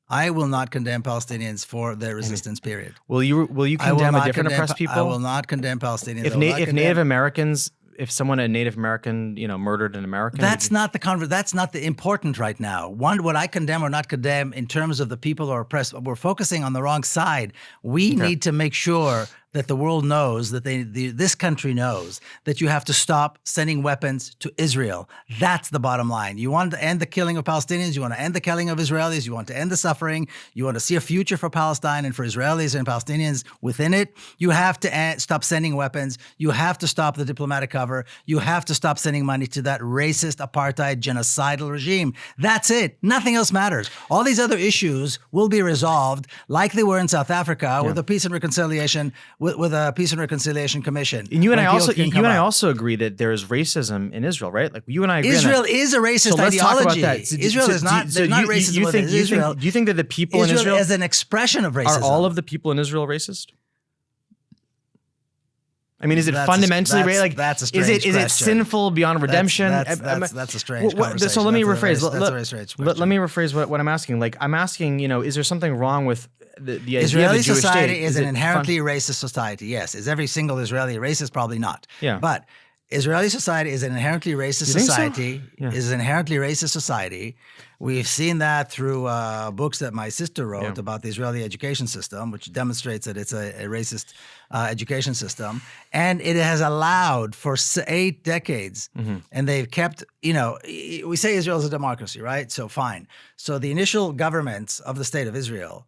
I will not condemn Palestinians for their resistance, period. Will you condemn a different oppressed people? I will not condemn Palestinians. If Native Americans, if someone, a Native American, murdered an American, that's not the important right now. What I condemn or not condemn in terms of the people who are oppressed, we're focusing on the wrong side. We need to make sure that the world knows, that this country knows, that you have to stop sending weapons to Israel. That's the bottom line. You want to end the killing of Palestinians. You want to end the killing of Israelis. You want to end the suffering. You want to see a future for Palestine and for Israelis and Palestinians within it. You have to stop sending weapons. You have to stop the diplomatic cover. You have to stop sending money to that racist, apartheid, genocidal regime. That's it. Nothing else matters. All these other issues will be resolved like they were in South Africa with a peace and reconciliation with a peace and reconciliation commission. And you and I also agree that there is racism in Israel, right? Like you and I agree. Israel is a racist ideology. Let's talk about that. Israel is not. There's not racism within Israel. Do you think that the people in Israel is an expression of racism? Are all of the people in Israel racist? I mean, is it fundamentally racist? Like, that's a strange question. Is it sinful beyond redemption? That's a strange conversation. So let me rephrase. Let me rephrase what I'm asking. Like, I'm asking, is there something wrong with the idea Israeli of the Jewish society state? is an inherently racist society. Yes. Is every single Israeli racist? Probably not. Yeah. But Israeli society is an inherently racist society. So? Yeah. Is an inherently racist society. We've seen that through books that my sister wrote about the Israeli education system, which demonstrates that it's a racist education system. And it has allowed for 8 decades, and they've kept, we say Israel is a democracy, right? So fine. So the initial governments of the state of Israel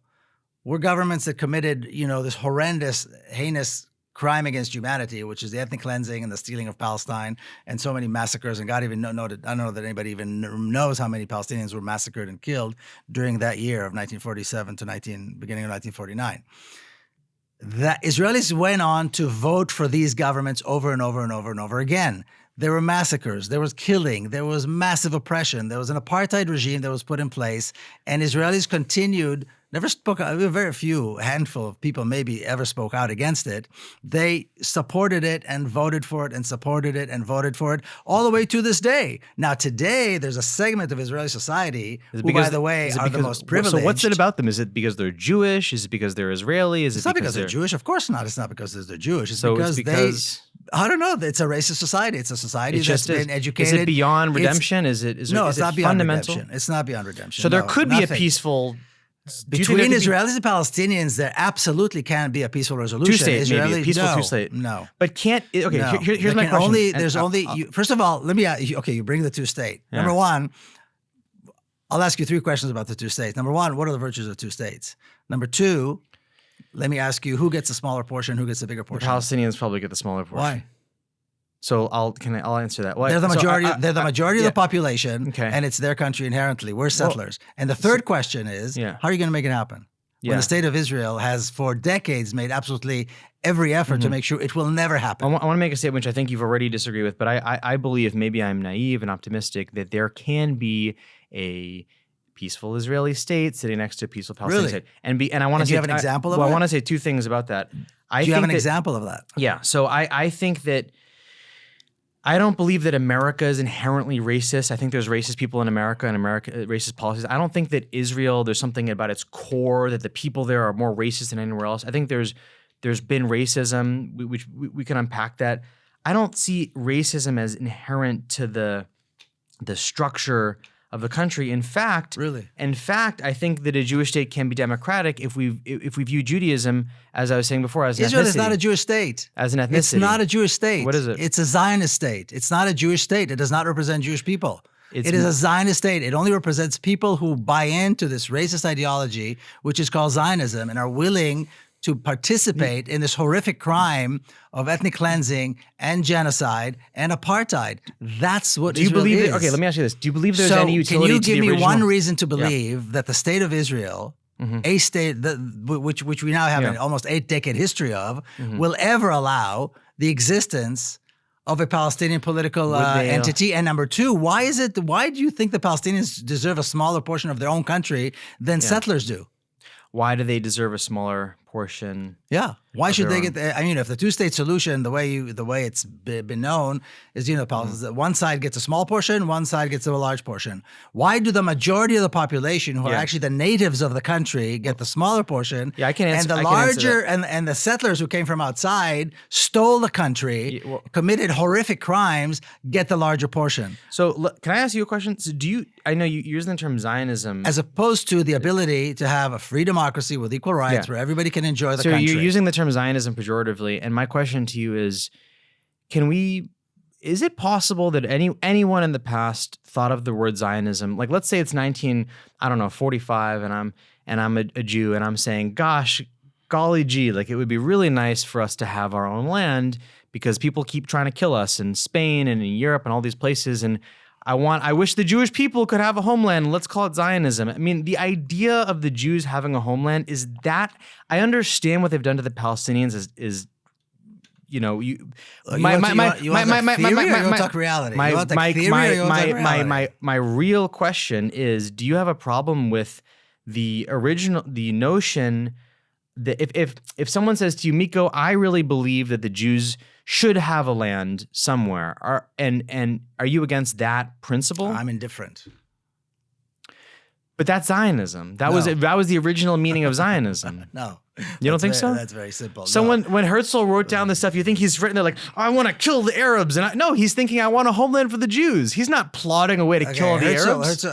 were governments that committed, this horrendous, heinous crime against humanity, which is the ethnic cleansing and the stealing of Palestine and so many massacres. And God even I don't know that anybody even knows how many Palestinians were massacred and killed during that year of 1947 to beginning of 1949. That Israelis went on to vote for these governments over and over and over and over again. There were massacres, there was killing, there was massive oppression, there was an apartheid regime that was put in place, and Israelis continued never spoke out. Very few, handful of people maybe ever spoke out against it. They supported it and voted for it and supported it and voted for it all the way to this day. Now, today, there's a segment of Israeli society who, by the way, are the most privileged. So what's it about them? Is it because they're Jewish? Is it because they're Israeli? Is it It's not because they're Jewish. Of course not. It's not because they're Jewish. It's So because, it's because I don't know. It's a racist society. It's a society that's been educated. Is it beyond redemption? Is it No, is it's it not beyond fundamental? redemption. It's not beyond redemption. So there No, could be a nothing. peaceful Between Israelis and Palestinians, there absolutely can be a peaceful resolution. Two-state, maybe. A peaceful no, two-state. No. But can't okay? No. Here's my question. There's only. First of all, let me. Okay, you bring the two-state. Yeah. Number one, I'll ask you 3 questions about the two states. Number one, what are the virtues of two states? Number two, let me ask you, who gets a smaller portion? Who gets a bigger The portion? Palestinians probably get the smaller portion. Why? So I'll answer that. Why? They're the majority. So they're the majority of yeah. the population, Okay. and it's their country inherently. We're settlers. And the third question is, Yeah. how are you going to make it happen? Yeah. When the state of Israel has, for decades, made absolutely every effort to make sure it will never happen. I want to make a statement which I think you've already disagreed with, but I believe, maybe I'm naive and optimistic, that there can be a peaceful Israeli state sitting next to a peaceful Palestinian Really? state, and I want to And do say you have an example of well, I that? want to say 2 things about that. Do you have an example of that? Yeah. So I think that I don't believe that America is inherently racist. I think there's racist people in America and racist policies. I don't think that Israel, there's something about its core that the people there are more racist than anywhere else. I think there's been racism, which we can unpack that. I don't see racism as inherent to the structure of the country. In fact, I think that a Jewish state can be democratic if we view Judaism, as I was saying before, as an Israel ethnicity. is not a Jewish state. As an ethnicity. It's not a Jewish state. What is it? It's a Zionist state. It's not a Jewish state. It does not represent Jewish people. It's It is a Zionist state. It only represents people who buy into this racist ideology, which is called Zionism, and are willing to participate in this horrific crime of ethnic cleansing and genocide and apartheid. That's what Do you Israel believe is. that? Okay, let me ask you this. Do you believe there's So any utility can you to give the me original? one reason to believe that the state of Israel, a state which we now have an almost 8-decade history of, will ever allow the existence of a Palestinian political entity? And number two, why do you think the Palestinians deserve a smaller portion of their own country than settlers do? Why do they deserve a smaller portion? Yeah. Why should they their get? I mean, if the two-state solution, the way it's been known, is one side gets a small portion, one side gets a large portion. Why do the majority of the population, who are actually the natives of the country, get the smaller portion? Yeah, I can answer. And the I can answer larger that. and the settlers who came from outside stole the country, committed horrific crimes, get the larger portion. So can I ask you a question? So I know you use the term Zionism. As opposed to the ability to have a free democracy with equal rights where everybody can enjoy the so country. you're using the term Zionism pejoratively, and my question to you is, is it possible that anyone in the past thought of the word Zionism, like let's say it's 45, and I'm a Jew, and I'm saying, gosh, golly gee, like it would be really nice for us to have our own land because people keep trying to kill us in Spain and in Europe and all these places, and I wish the Jewish people could have a homeland. Let's call it Zionism. I mean, the idea of the Jews having a homeland is that I understand what they've done to the Palestinians is you know, you want to talk reality? My real question is, do you have a problem with the notion that if someone says to you, Miko, I really believe that the Jews should have a land somewhere, and are you against that principle? I'm indifferent. But that's Zionism. That was the original meaning of Zionism. No. You don't think so? That's very simple. So no. when Herzl wrote down this stuff, you think he's written there like, oh, I want to kill the Arabs, and no, he's thinking I want a homeland for the Jews. He's not plotting a way to kill the Arabs.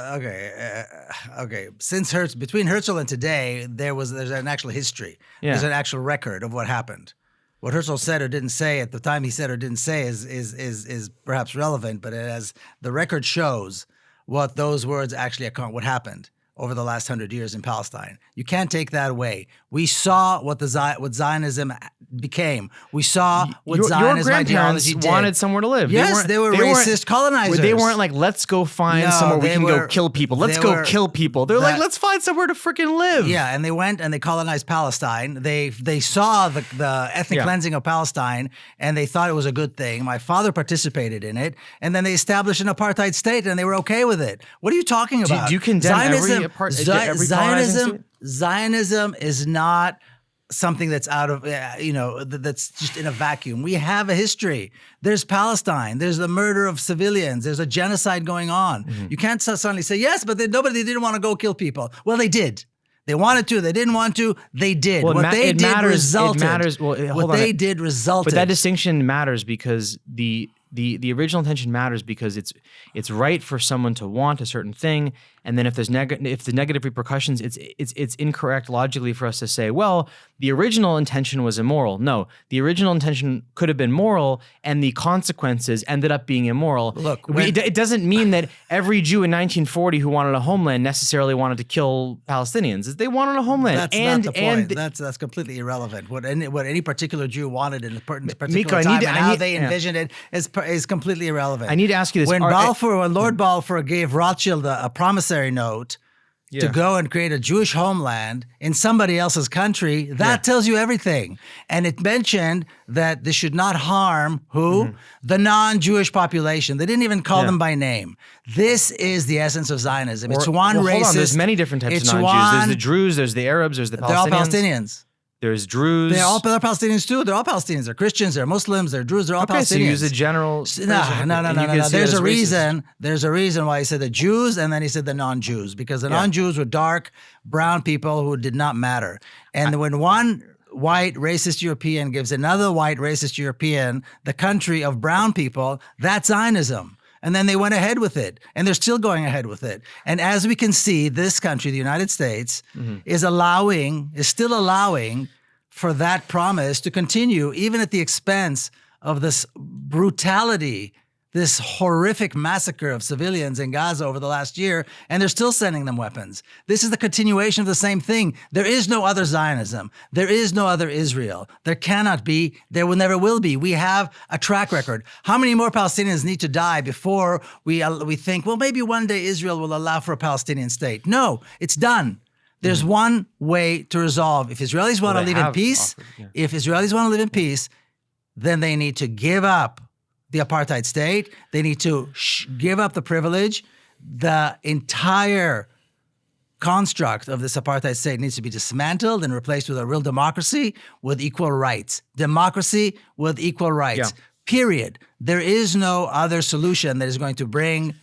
Okay. Since between Herzl and today, there's an actual history. Yeah. There's an actual record of what happened. What Herzl said or didn't say at the time he said or didn't say is perhaps relevant, but as the record shows, what those words actually what happened over the last 100 years in Palestine. You can't take that away. We saw what Zionism became. We saw what Zionism ideology did. Wanted somewhere to live. Yes, they were racist colonizers. They weren't like, let's go find somewhere we can go kill people. Let's go kill people. They're like, let's find somewhere to freaking live. Yeah, and they went and they colonized Palestine. They saw the ethnic cleansing of Palestine, and they thought it was a good thing. My father participated in it, and then they established an apartheid state, and they were okay with it. What are you talking about? Do you condemn Zionism? Zionism is not something that's out of, that's just in a vacuum. We have a history. There's Palestine. There's the murder of civilians. There's a genocide going on. Mm-hmm. You can't suddenly say, yes, but they didn't want to go kill people. Well, they did. They wanted to. They didn't want to. They did. Well, what they did resulted. It matters. Well, what they did resulted. But that distinction matters because the original intention matters because it's right for someone to want a certain thing, and then if there's negative repercussions, it's incorrect logically for us to say, well, the original intention was immoral. No, the original intention could have been moral, and the consequences ended up being immoral. Look, it doesn't mean that every Jew in 1940 who wanted a homeland necessarily wanted to kill Palestinians. They wanted a homeland. That's not the point. That's completely irrelevant. What any particular Jew wanted in a particular Miko, time and how they envisioned it is completely irrelevant. I need to ask you this. When Lord Balfour gave Rothschild a promissory note to go and create a Jewish homeland in somebody else's country, that tells you everything. And it mentioned that this should not harm who? Mm-hmm. The non-Jewish population. They didn't even call them by name. This is the essence of Zionism. It's one racist. Hold on, there's many different types of non-Jews. There's the Druze, there's the Arabs, there's the Palestinians. They're all Palestinians. There's Druze. They're Palestinians too. They're all Palestinians. They're Christians. They're Muslims. They're Druze. They're all Palestinians. So you use a general. No. There's a reason. There's a reason why he said the Jews and then he said the non-Jews, because the non-Jews were dark, brown people who did not matter. And when one white racist European gives another white racist European the country of brown people, that's Zionism. And then they went ahead with it, and they're still going ahead with it. And as we can see, this country, the United States, is still allowing for that promise to continue, even at the expense of this brutality, this horrific massacre of civilians in Gaza over the last year, and they're still sending them weapons. This is the continuation of the same thing. There is no other Zionism. There is no other Israel. There cannot be. There will never will be. We have a track record. How many more Palestinians need to die before we think, well, maybe one day Israel will allow for a Palestinian state? No, it's done. There's one way to resolve. If Israelis want to live in peace, then they need to give up the apartheid state. They need to give up the privilege. The entire construct of this apartheid state needs to be dismantled and replaced with a real democracy with equal rights. Democracy with equal rights. Yeah. Period. There is no other solution that is going to bring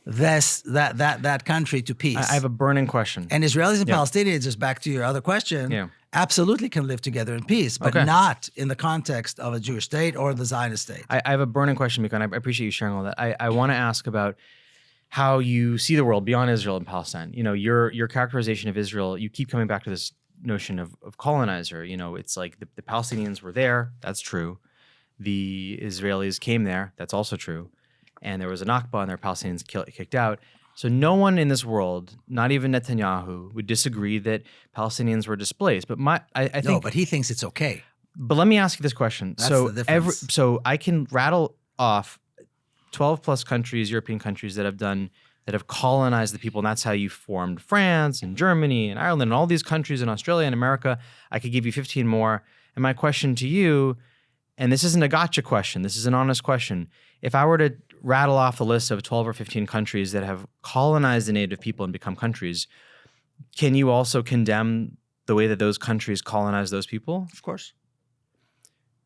that country to peace. I have a burning question. And Israelis and Palestinians, just back to your other question, absolutely can live together in peace, but not in the context of a Jewish state or the Zionist state. I have a burning question, Miko, and I appreciate you sharing all that. I want to ask about how you see the world beyond Israel and Palestine. You know, your characterization of Israel, you keep coming back to this notion of colonizer. You know, it's like the Palestinians were there. That's true. The Israelis came there. That's also true. And there was a Nakba, and there were Palestinians kicked out. So no one in this world, not even Netanyahu, would disagree that Palestinians were displaced. But I think no, but he thinks it's okay. But let me ask you this question. That's the difference. So I can rattle off 12 plus countries, European countries that have colonized the people, and that's how you formed France and Germany and Ireland and all these countries in Australia and America. I could give you 15 more. And my question to you, and this isn't a gotcha question, this is an honest question. If I were to rattle off the list of 12 or 15 countries that have colonized the native people and become countries, can you also condemn the way that those countries colonize those people? Of course.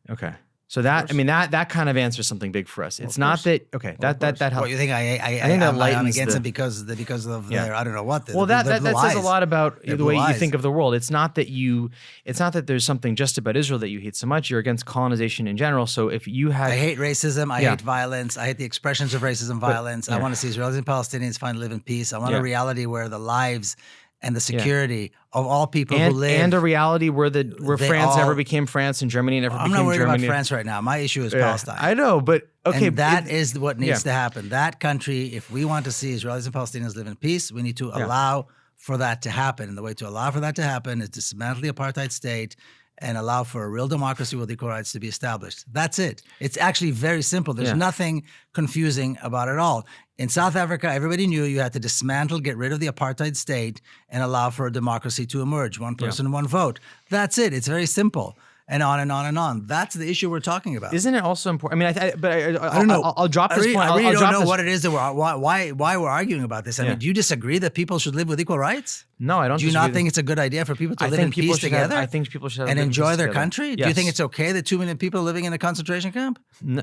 Okay. So that kind of answers something big for us. It's not that that helps. What you think? I think that I'm against it because of their I don't know what. That says a lot about the way you think of the world. It's not that there's something just about Israel that you hate so much. You're against colonization in general. So if you had, I hate racism. I hate violence. I hate the expressions of racism, violence. I want to see Israelis and Palestinians finally live in peace. I want a reality where the lives and the security of all people who live. And a reality where France never became France and Germany never became Germany. I'm not worried about France right now. My issue is Palestine. I know, but okay. And that is what needs to happen. That country, if we want to see Israelis and Palestinians live in peace, we need to allow for that to happen. And the way to allow for that to happen is dismantle the apartheid state and allow for a real democracy with equal rights to be established. That's it. It's actually very simple. There's nothing confusing about it all. In South Africa, everybody knew you had to dismantle, get rid of the apartheid state, and allow for a democracy to emerge. One person, one vote. That's it. It's very simple. and on and on and on. That's the issue we're talking about. Isn't it also important? I mean, I don't know. I'll drop this point. I really I'll don't drop know this. what it is that why we're arguing about this. I mean, do you disagree that people should live with equal rights? No, I don't. Do you not think it's a good idea for people to live in peace together? I think people should have and enjoy their together. country. Yes. Do you think it's okay that 2 million people are living in a concentration camp? No,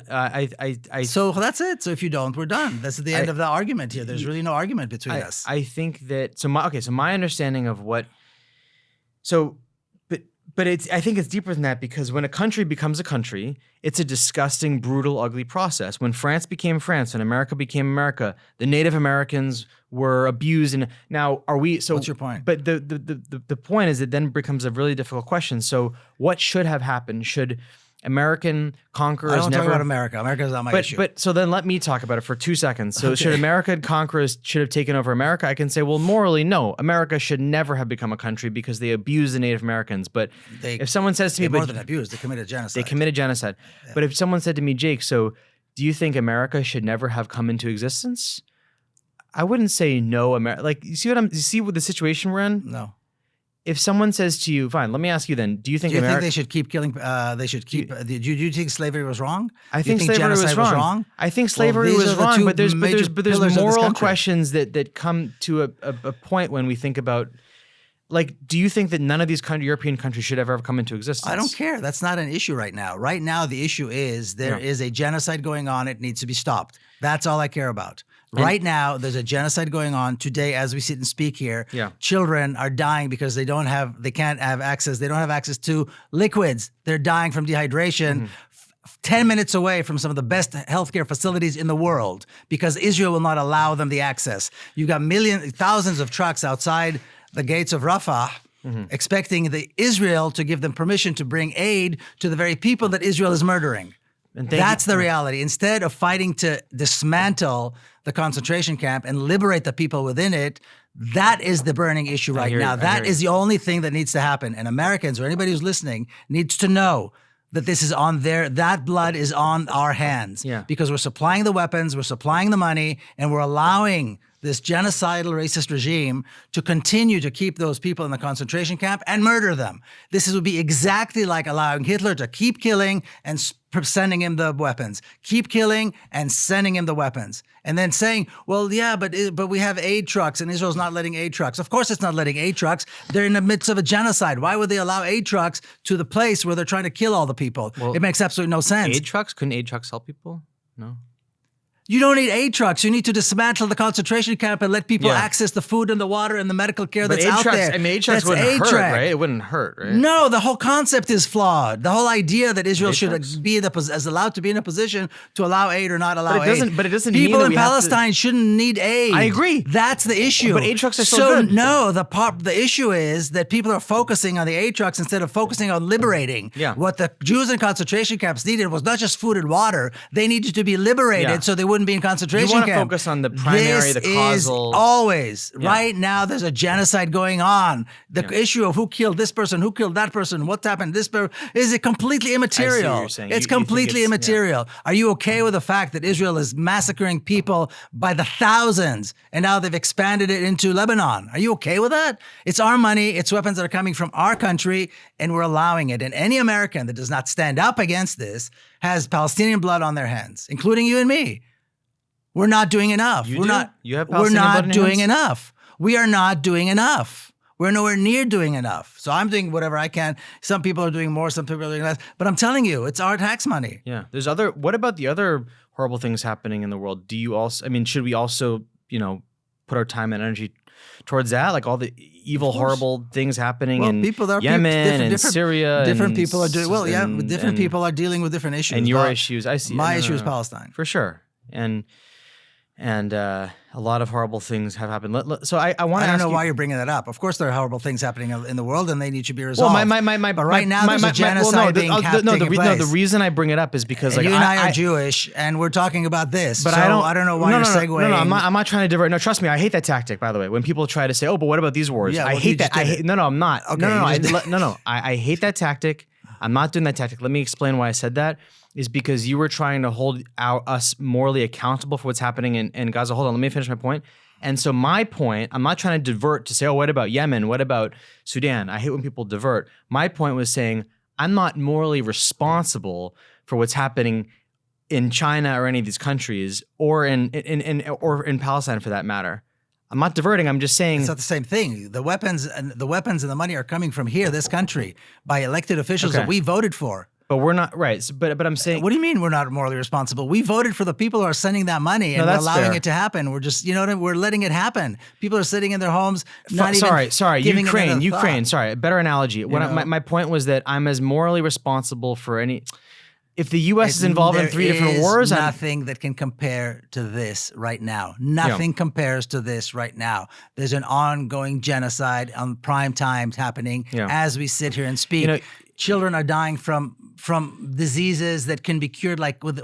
So that's it. So if you don't, we're done. That's the end of the argument here. There's really no argument between us. I think that so my understanding of what but I think it's deeper than that, because when a country becomes a country, it's a disgusting, brutal, ugly process. When France became France and America became America, the Native Americans were abused. And now are we? So what's your point? But the point is, it then becomes a really difficult question. So what should have happened? Should American conquerors I don't never talk about America. America's not my issue. But so then let me talk about it for 2 seconds. So should American conquerors should have taken over America? I can say, well, morally, no. America should never have become a country because they abused the Native Americans. But if someone says to me, more than abused, they committed genocide. They committed genocide. Yeah. But if someone said to me, Jake, so do you think America should never have come into existence? I wouldn't say no. Like, you see what the situation we're in? No. If someone says to you, fine, let me ask you then, do you think they should keep killing, do you think slavery was wrong? I think slavery was wrong. I think slavery was wrong, but there's moral questions that come to a point when we think about, like, do you think that none of these European countries should ever have come into existence? I don't care. That's not an issue right now. Right now, the issue is there is a genocide going on. It needs to be stopped. That's all I care about. Right now, there's a genocide going on today as we sit and speak here. Yeah. Children are dying because they don't have access to liquids. They're dying from dehydration. 10 minutes away from some of the best healthcare facilities in the world because Israel will not allow them the access. You've got thousands of trucks outside the gates of Rafah expecting Israel to give them permission to bring aid to the very people that Israel is murdering. That's the reality. Instead of fighting to dismantle the concentration camp and liberate the people within it, that is the burning issue right now. That is the only thing that needs to happen. And Americans or anybody who's listening needs to know that this is that blood is on our hands. Yeah. Because we're supplying the weapons, we're supplying the money, and we're allowing this genocidal racist regime to continue to keep those people in the concentration camp and murder them. This would be exactly like allowing Hitler to keep killing and sending him the weapons, keep killing and sending him the weapons, and then saying, well, yeah, but we have aid trucks and Israel's not letting aid trucks. Of course it's not letting aid trucks. They're in the midst of a genocide. Why would they allow aid trucks to the place where they're trying to kill all the people? Well, it makes absolutely no sense. Aid trucks? Couldn't aid trucks help people? No. You don't need aid trucks. You need to dismantle the concentration camp and let people access the food and the water and the medical care that's out there. I mean, aid trucks wouldn't hurt, right? It wouldn't hurt, right? No, the whole concept is flawed. The whole idea that Israel should be allowed to be in a position to allow aid or not allow aid. But it doesn't mean people in Palestine shouldn't need aid. I agree. That's the issue. But aid trucks are still good. No, the issue is that people are focusing on the aid trucks instead of focusing on liberating. Yeah. What the Jews in concentration camps needed was not just food and water. They needed to be liberated so they wouldn't be in concentration camp. You want to focus on the primary, the causal. Is always. Right now, there's a genocide going on. The issue of who killed this person, who killed that person, what happened to this person, is it completely immaterial. I see what you're saying. It's completely immaterial. Yeah. Are you okay with the fact that Israel is massacring people by the thousands, and now they've expanded it into Lebanon? Are you okay with that? It's our money. It's weapons that are coming from our country, and we're allowing it. And any American that does not stand up against this has Palestinian blood on their hands, including you and me. We're not doing enough. You have Palestinian blood in your hands? Enough. We are not doing enough. We're nowhere near doing enough. So I'm doing whatever I can. Some people are doing more, some people are doing less. But I'm telling you, it's our tax money. Yeah. What about the other horrible things happening in the world? Should we also, put our time and energy towards that? Like all the evil, horrible things happening in Yemen and Syria. Different people are doing, different people are dealing with different issues. And your issues, I see. My issue is Palestine. For sure. And a lot of horrible things have happened. So I want to. I don't know why you're bringing that up. Of course, there are horrible things happening in the world, and they need to be resolved. Well, but right now there's a genocide taking place. The reason I bring it up is because you and I are Jewish, and we're talking about this. But I don't know why you're segueing. No, I'm not trying to divert. No, trust me, I hate that tactic. By the way, when people try to say, "Oh, but what about these wars?" I hate that. No, I'm not. Okay, I hate that tactic. I'm not doing that tactic. Let me explain why I said that. Is because you were trying to hold us morally accountable for what's happening in Gaza. Hold on, let me finish my point. And so my point, I'm not trying to divert to say, oh, what about Yemen? What about Sudan? I hate when people divert. My point was saying, I'm not morally responsible for what's happening in China or any of these countries, or in Palestine for that matter. I'm not diverting. I'm just saying it's not the same thing. The weapons and the money are coming from here, this country, by elected officials that we voted for. But we're not right. So, but I'm saying, what do you mean we're not morally responsible? We voted for the people who are sending that money and allowing it to happen. We're just, we're letting it happen. People are sitting in their homes, not sorry, giving Ukraine. Sorry, better analogy. My point was that I'm as morally responsible for any. If the U.S. is involved in 3 different wars, there's nothing that can compare to this right now. Nothing compares to this right now. There's an ongoing genocide on prime time happening as we sit here and speak. Children are dying from diseases that can be cured like with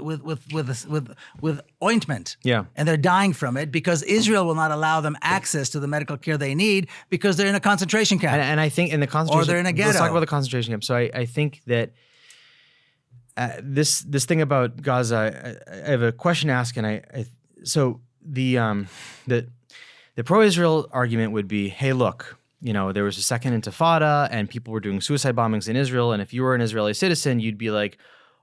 ointment. Yeah. And they're dying from it because Israel will not allow them access to the medical care they need because they're in a concentration camp. And I think in the concentration, or they're in a ghetto. Let's talk about the concentration camp. So I think that this thing about Gaza, I have a question to ask, and so the pro-Israel argument would be, hey, look, there was a second intifada and people were doing suicide bombings in Israel. And if you were an Israeli citizen, you'd be like,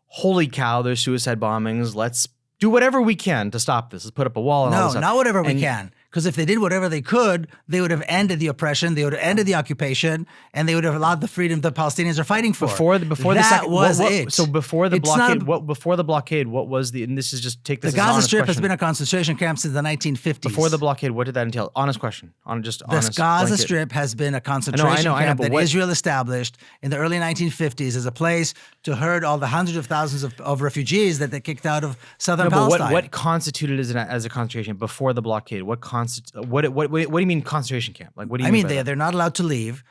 holy cow, there's suicide bombings. Let's do whatever we can to stop this. Let's put up a wall. And all this stuff. Not whatever we can. Because if they did whatever they could, they would have ended the oppression, they would have ended the occupation, and they would have allowed the freedom the Palestinians are fighting for. Before the second, it. So before the blockade, what was the? And this is just take this. The Gaza Strip has been a concentration camp since the 1950s. Before the blockade, what did that entail? Honest question. The Gaza Strip has been a concentration camp that Israel established in the early 1950s as a place to herd all the hundreds of thousands of refugees that they kicked out of southern Palestine. What constituted as a concentration camp before the blockade? What do you mean concentration camp? Like what do you mean? They're not allowed to leave.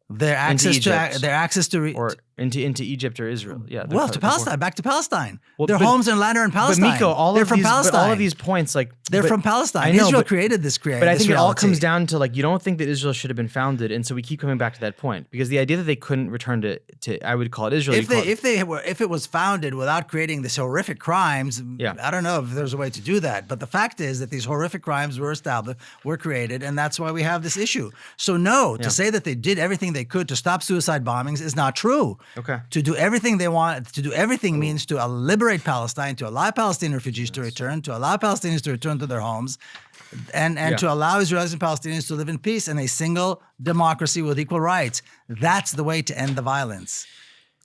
Their access or into Egypt or Israel. Yeah. To Palestine, back to Palestine. Their homes and land are in Palestine. But Miko, they're from Palestine. All of these points, they're from Palestine. I know, Israel created this But I think it all comes down to you don't think that Israel should have been founded, and so we keep coming back to that point because the idea that they couldn't return to I would call it Israel. If it was founded without creating these horrific crimes, I don't know if there's a way to do that. But the fact is that these horrific crimes were created, and that's why we have this issue. So to say that they did everything they could to stop suicide bombings is not true. Okay. To do everything they want, to do everything means to liberate Palestine, to allow Palestinian refugees to return, to allow Palestinians to return to their homes, and to allow Israelis and Palestinians to live in peace in a single democracy with equal rights. That's the way to end the violence.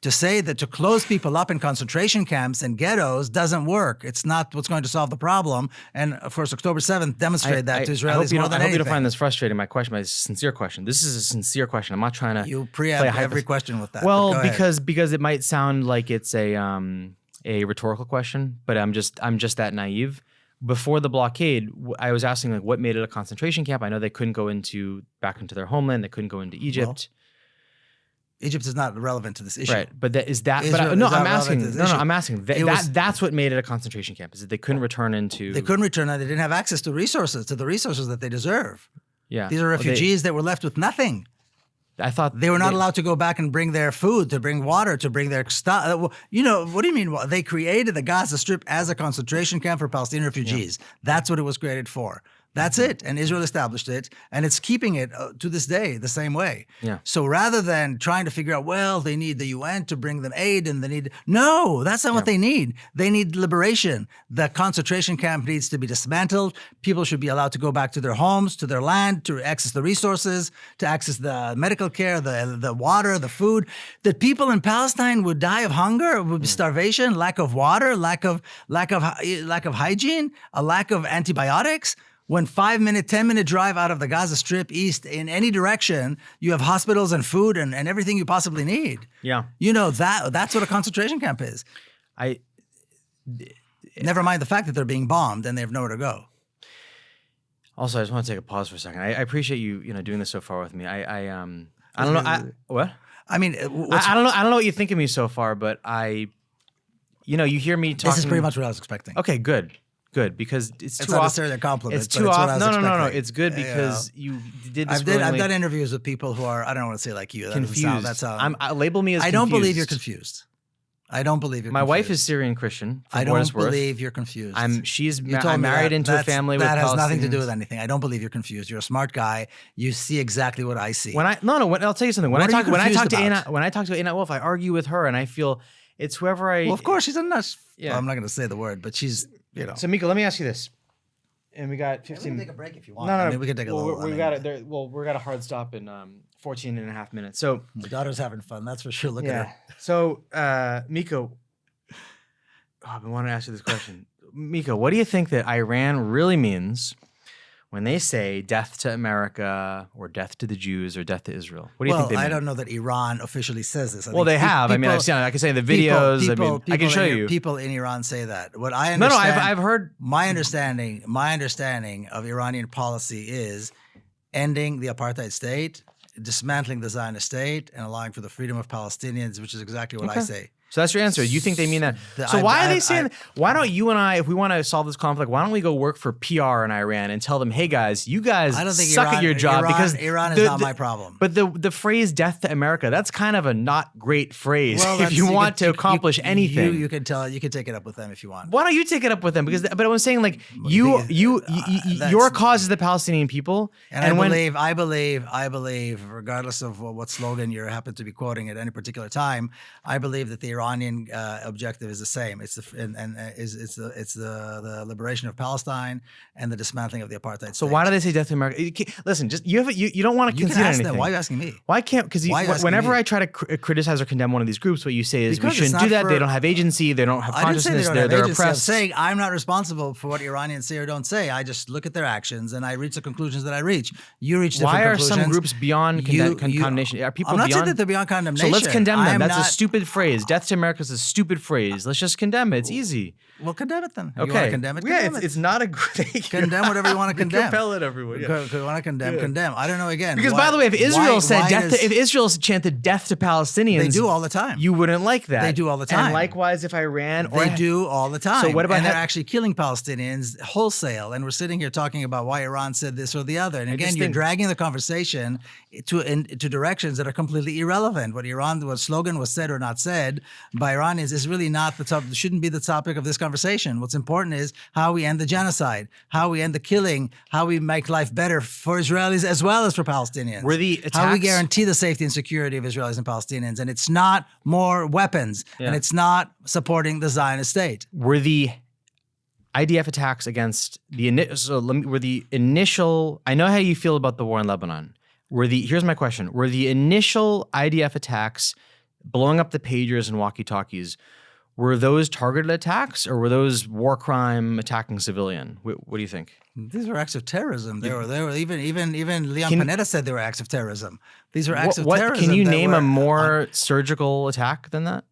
To say that to close people up in concentration camps and ghettos doesn't work. It's not what's going to solve the problem. And of course, October 7th demonstrated that to Israelis more than anything. I hope you don't find this frustrating. My sincere question. This is a sincere question. I'm not trying to. You preempt every question with that. Well, because it might sound like it's a rhetorical question, but I'm just that naive. Before the blockade, I was asking what made it a concentration camp. I know they couldn't go back into their homeland. They couldn't go into Egypt. Well, Egypt is not relevant to this issue. Right, but I'm asking. That's what made it a concentration camp. Is that they couldn't return into. They couldn't return. They didn't have access to the resources that they deserve. Yeah, these are refugees that were left with nothing. I thought they were not allowed to go back and bring their food, to bring water, to bring their stuff. What do you mean? They created the Gaza Strip as a concentration camp for Palestinian refugees. Yeah. That's what it was created for. That's it. And Israel established it, and it's keeping it to this day the same way. Yeah. So rather than trying to figure out, they need the UN to bring them aid, and no, that's not what they need. They need liberation. The concentration camp needs to be dismantled. People should be allowed to go back to their homes, to their land, to access the resources, to access the medical care, the water, the food. That people in Palestine would die of hunger, would be starvation, lack of water, lack of hygiene, a lack of antibiotics. When 5-minute, 10-minute drive out of the Gaza Strip east in any direction, you have hospitals and food and everything you possibly need. Yeah. That's what a concentration camp is. Never mind the fact that they're being bombed and they have nowhere to go. Also, I just want to take a pause for a second. I appreciate you doing this so far with me. I don't know. What? I mean, I don't know what you think of me so far, but you hear me talking. This is pretty much what I was expecting. Okay, good, because it's not necessarily a compliment. It's too often. No. It's good because you did this. I've done interviews with people who are, I don't want to say like you. Confused. That's how. Label me as confused. I don't believe you're confused. I don't believe you're My confused. wife is Syrian Christian. For I what don't it's worth. believe you're confused. I'm told me married that. into a family with that has nothing to do Palestinians. with anything. I don't believe you're confused. You're a smart guy. You see exactly what I see. When I'll tell you something. When What are you I talk to confused Anna, when I talk to Anna Wolf, I argue with her, and I feel it's whoever I. Well, of course, she's a nut. Yeah. Well, I'm not going to say the word, but she's, you know. So Miko, let me ask you this, and we got 15. We can take a break if you want. No, I mean, we can take a little. We got it. We're got a hard stop in 14 and a half minutes. So My daughter's having fun. That's for sure. Look at yeah. her. So Miko, I've been wanting to ask you this question. Miko, what do you think that Iran really means when they say death to America or death to the Jews or death to Israel? What do you think they mean? I don't know that Iran officially says this. Well, they have. I mean, I've seen it. I can say in the videos. I can show you. People in Iran say that. What I No, understand. I've heard. My understanding of Iranian policy is ending the apartheid state, dismantling the Zionist state, and allowing for the freedom of Palestinians, which is exactly what I say. So that's your answer. You think they mean that? So why are they saying? Why don't you and I, if we want to solve this conflict, why don't we go work for PR in Iran and tell them, hey guys, you guys suck at your job because Iran is not my problem. But the phrase "death to America" that's kind of a not great phrase Well, if you want to accomplish anything. You can tell. You can take it up with them if you want. Why don't you take it up with them? But I'm saying like your cause is the Palestinian people, and I believe, regardless of what slogan you happen to be quoting at any particular time, I believe that the Iranian objective is the same. It's the liberation of Palestine and the dismantling of the apartheid. So state. why do they say death to America? Listen, just you don't want to concede anything. Them. Why are you asking me? Why can't? Because whenever I try to criticize or condemn one of these groups, what you say is we shouldn't do that. They don't have agency. They don't have consciousness. They're oppressed. I'm saying I'm not responsible for what Iranians say or don't say. I just look at their actions and I reach the conclusions that I reach. You reach different conclusions. Why are some groups beyond condemnation? Are people I'm not beyond? saying that they're beyond condemnation. So let's condemn them. That's a stupid phrase. Death to America is a stupid phrase. Let's just condemn it. It's easy. Well, condemn it then. Okay. You want to condemn it? Yeah, it's not a great. Condemn whatever you want to condemn. Miko Peled, everyone. Yeah. You want to condemn? Condemn. I don't know. Again, because by the way, if Israel if Israel chanted death to Palestinians, they do all the time. You wouldn't like that. They do all the time. And likewise, if Iran, they do all the time. So what about? And they're actually killing Palestinians wholesale. And we're sitting here talking about why Iran said this or the other. And again, you're dragging the conversation to directions that are completely irrelevant. What slogan was said or not said by Iranians is really not the topic. Shouldn't be the topic of this conversation. What's important is how we end the genocide, how we end the killing, how we make life better for Israelis as well as for Palestinians. How we guarantee the safety and security of Israelis and Palestinians. And it's not more weapons, and it's not supporting the Zionist state. Were the IDF attacks against the initial? I know how you feel about the war in Lebanon. Here's my question: were the initial IDF attacks blowing up the pagers and walkie-talkies? Were those targeted attacks, or were those war crime attacking civilian? What do you think? These were acts of terrorism. They were even Leon Panetta said they were acts of terrorism. These were acts of terrorism. Can you name a more surgical attack than that?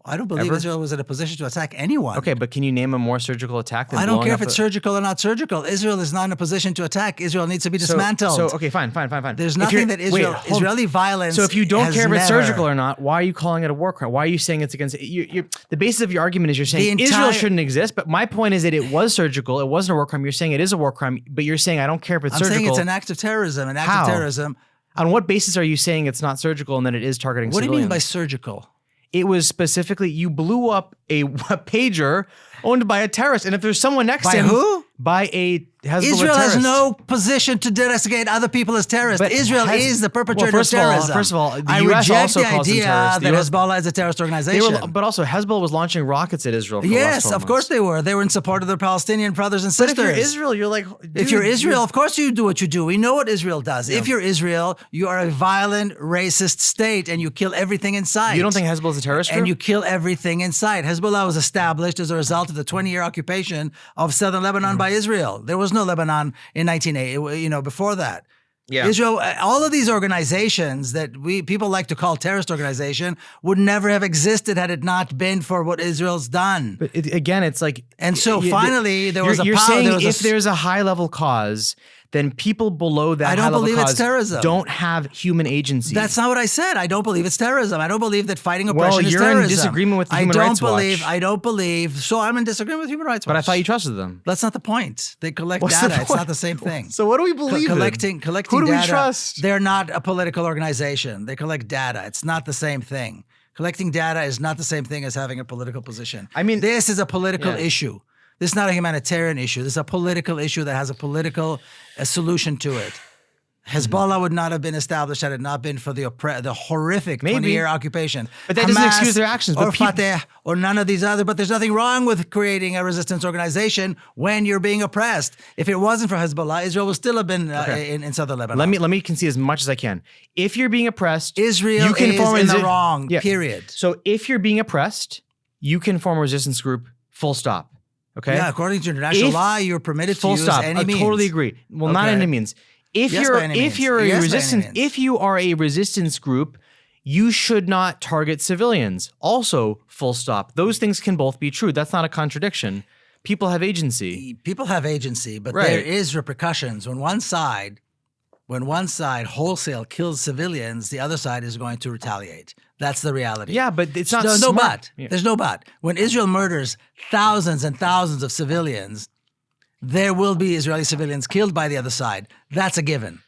I don't believe Israel was in a position to attack anyone. Okay, but can you name a more surgical attack than I don't care if it's surgical or not surgical. Israel is not in a position to attack. Israel needs to be dismantled. So okay, fine. There's nothing that Israeli violence. So if you don't care if it's surgical or not, why are you calling it a war crime? Why are you saying it's against? The basis of your argument is you're saying Israel shouldn't exist. But my point is that it was surgical. It wasn't a war crime. You're saying it is a war crime. But you're saying I don't care if it's surgical. I'm saying it's an act of terrorism. An act of terrorism. On what basis are you saying it's not surgical and that it is targeting civilians? What do you mean by surgical? It was specifically, you blew up a pager owned by a terrorist. And if there's someone next to him. By who? By a Hezbollah Israel terrorist. has no position to designate other people as terrorists. But Israel is the perpetrator of terrorism. First of all, the I US reject also the calls them idea terrorists. that Hezbollah is a terrorist organization. But also, Hezbollah was launching rockets at Israel for the last 12 months. Of course they were. They were in support of their Palestinian brothers and sisters. But if you're Israel, you're like... if you're Israel, of course you do what you do. We know what Israel does. Yeah. If you're Israel, you are a violent, racist state and you kill everything in sight. You don't think Hezbollah is a terrorist group? And you kill everything in sight. Hezbollah was established as a result of the 20-year occupation of southern Lebanon by Israel. There was no Lebanon in 1980, before that. Yeah. Israel, all of these organizations that people like to call terrorist organization would never have existed had it not been for what Israel's done. But again, it's like... And so finally, there was a... You're saying if there's a high-level cause, then people below that high-level cause it's terrorism. Don't have human agency. That's not what I said. I don't believe it's terrorism. I don't believe that fighting oppression is terrorism. Well, you're in disagreement with the Human Rights Watch. I don't believe... So I'm in disagreement with Human Rights Watch. But I thought you trusted them. That's not the point. They collect data. It's not the same thing. So what do we believe collecting Who do data, we trust? They're not a political organization. They collect data. It's not the same thing. Collecting data is not the same thing as having a political position. I mean, this is a political yeah. issue. This is not a humanitarian issue. This is a political issue that has a political solution to it. Hezbollah would not have been established had it not been for the horrific 20-year occupation. But that doesn't excuse their actions. Or Fatah or none of these other. But there's nothing wrong with creating a resistance organization when you're being oppressed. If it wasn't for Hezbollah, Israel would still have been in southern Lebanon. Let me concede as much as I can. If you're being oppressed, Israel you can is form in the wrong. Period. So if you're being oppressed, you can form a resistance group. Full stop. Okay. Yeah, according to international law, you're permitted to use any means. I totally agree. Well, not any means. If you're a resistance group, you should not target civilians. Also, full stop. Those things can both be true. That's not a contradiction. People have agency. People have agency, but there is repercussions. When one side wholesale kills civilians, the other side is going to retaliate. That's the reality. Yeah, but it's not no smart. but. Yeah. There's no but. When Israel murders thousands and thousands of civilians, there will be Israeli civilians killed by the other side. That's a given.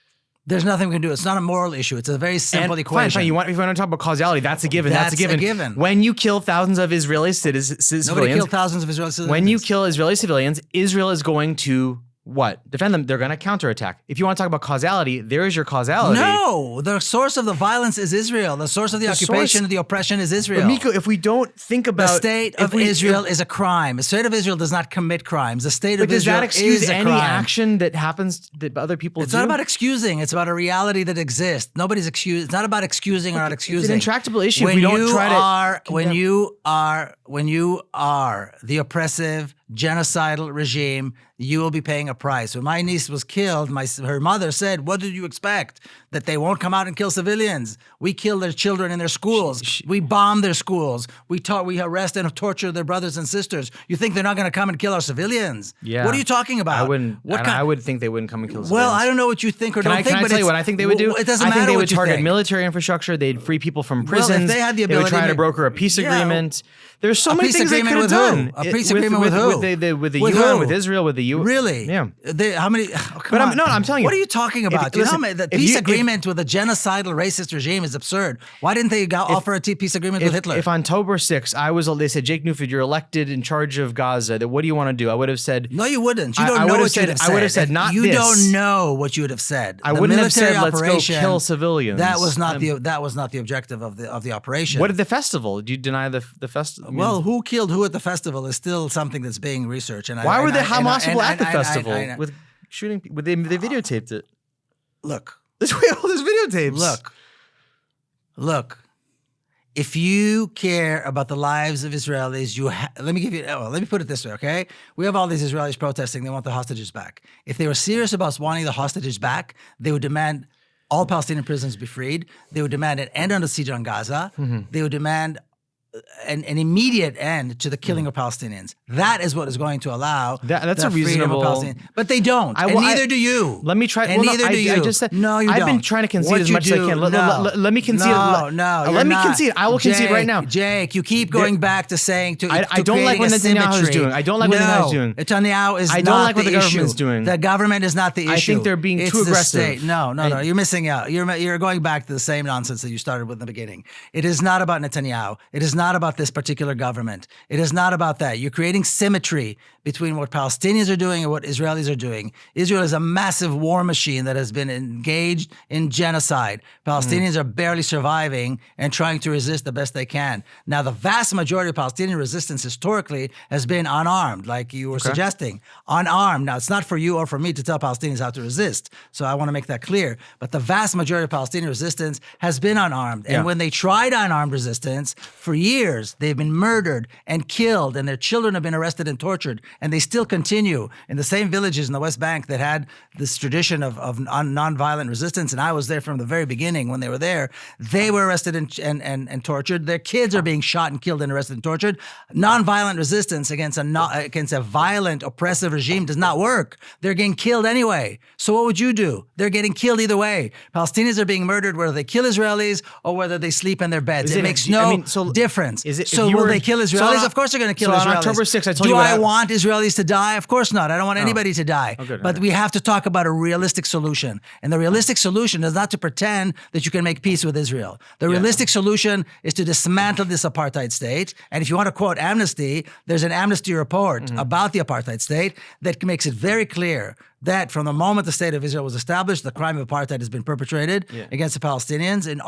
There's nothing we can do. It's not a moral issue. It's a very simple equation. Fine. If you want to talk about causality, that's a given. That's a given. When you kill thousands of Israeli civilians, nobody killed thousands of Israeli civilians. When you kill Israeli civilians, Israel is going to what? Defend them. They're going to counterattack. If you want to talk about causality, there is your causality. No, the source of the violence is Israel. The source of the occupation and the oppression is Israel. But Miko, if we don't think about the state of Israel is a crime. The state of Israel does not commit crimes. The state of Israel is a crime. Does that excuse any action that happens that other people do? It's not about excusing. It's about a reality that exists. Nobody's excused. It's not about excusing or not excusing. It's an intractable issue. When you are the oppressive genocidal regime, you will be paying a price. When my niece was killed, her mother said, "What did you expect? That they won't come out and kill civilians? We kill their children in their schools. We bomb their schools. We arrest and torture their brothers and sisters. You think they're not going to come and kill our civilians? Yeah. What are you talking about? I wouldn't. I would think they wouldn't come and kill civilians. Well, I don't know what you think or don't think. Can I tell you what I think they would do? It doesn't matter. I think they would what you target think. military infrastructure. They'd free people from prisons. Well, if they had the ability, they would try to broker a peace agreement. There's so many things they could have done. A peace agreement with who? With the UN, with Israel, with the UN. Really? Yeah. How many? I'm telling you. What are you talking about? The peace agreement with a genocidal racist regime is absurd. Why didn't they offer a peace agreement with Hitler? If on October 6th, they said, Jake Newfield, you're elected in charge of Gaza. What do you want to do? I would have said. No, you wouldn't. You don't know what you would have said. I would have said, not you this. You don't know what you would have said. I wouldn't have said, let's go kill civilians. That was not the objective of the operation. What did the festival? Do you deny the festival? Well, who killed who at the festival is still something that's being researched. And why were the Hamas people at the festival with shooting? They videotaped it. Look, there's videotapes. Look. If you care about the lives of Israelis, let me put it this way, okay? We have all these Israelis protesting. They want the hostages back. If they were serious about wanting the hostages back, they would demand all Palestinian prisoners be freed. They would demand an end on the siege on Gaza. Mm-hmm. They would demand an immediate end to the killing of Palestinians. That is what is going to allow that's the a reasonable. Freedom of Palestinians. But they don't, and neither do you. Let me try. And neither do you. I just said no. You I've don't. been trying to concede as much as I can. Let me concede. No. Let me concede. I will concede right now. Jake, you keep going back to saying I don't like what Netanyahu is doing. I don't like what Netanyahu is doing. Netanyahu is I not don't like what the issue. government is doing. The government is not the issue. I think they're being too aggressive. No. You're missing out. You're going back to the same nonsense that you started with in the beginning. It is not about Netanyahu. It is not about this particular government. It is not about that. You're creating symmetry between what Palestinians are doing and what Israelis are doing. Israel is a massive war machine that has been engaged in genocide. Palestinians are barely surviving and trying to resist the best they can. Now, the vast majority of Palestinian resistance historically has been unarmed, like you were suggesting. Unarmed. Now, it's not for you or for me to tell Palestinians how to resist, so I want to make that clear. But the vast majority of Palestinian resistance has been unarmed. And when they tried unarmed resistance, for years, they've been murdered and killed, and their children have been arrested and tortured. And they still continue in the same villages in the West Bank that had this tradition of nonviolent resistance. And I was there from the very beginning when they were there. They were arrested and tortured. Their kids are being shot and killed and arrested and tortured. Nonviolent resistance against a violent, oppressive regime does not work. They're getting killed anyway. So what would you do? They're getting killed either way. Palestinians are being murdered whether they kill Israelis or whether they sleep in their beds. It makes no difference. difference. Is it- if so you will were- they kill so Israelis? on- Of course they're going to kill so on Israelis. October 6th, I told Do you what I happened. want Israelis to die? Of course not. I don't want anybody to die. Oh, good. But Okay. we have to talk about a realistic solution. And the realistic solution is not to pretend that you can make peace with Israel. The realistic solution is to dismantle this apartheid state. And if you want to quote Amnesty, there's an Amnesty report Mm-hmm. about the apartheid state that makes it very clear that from the moment the state of Israel was established, the crime of apartheid has been perpetrated against the Palestinians in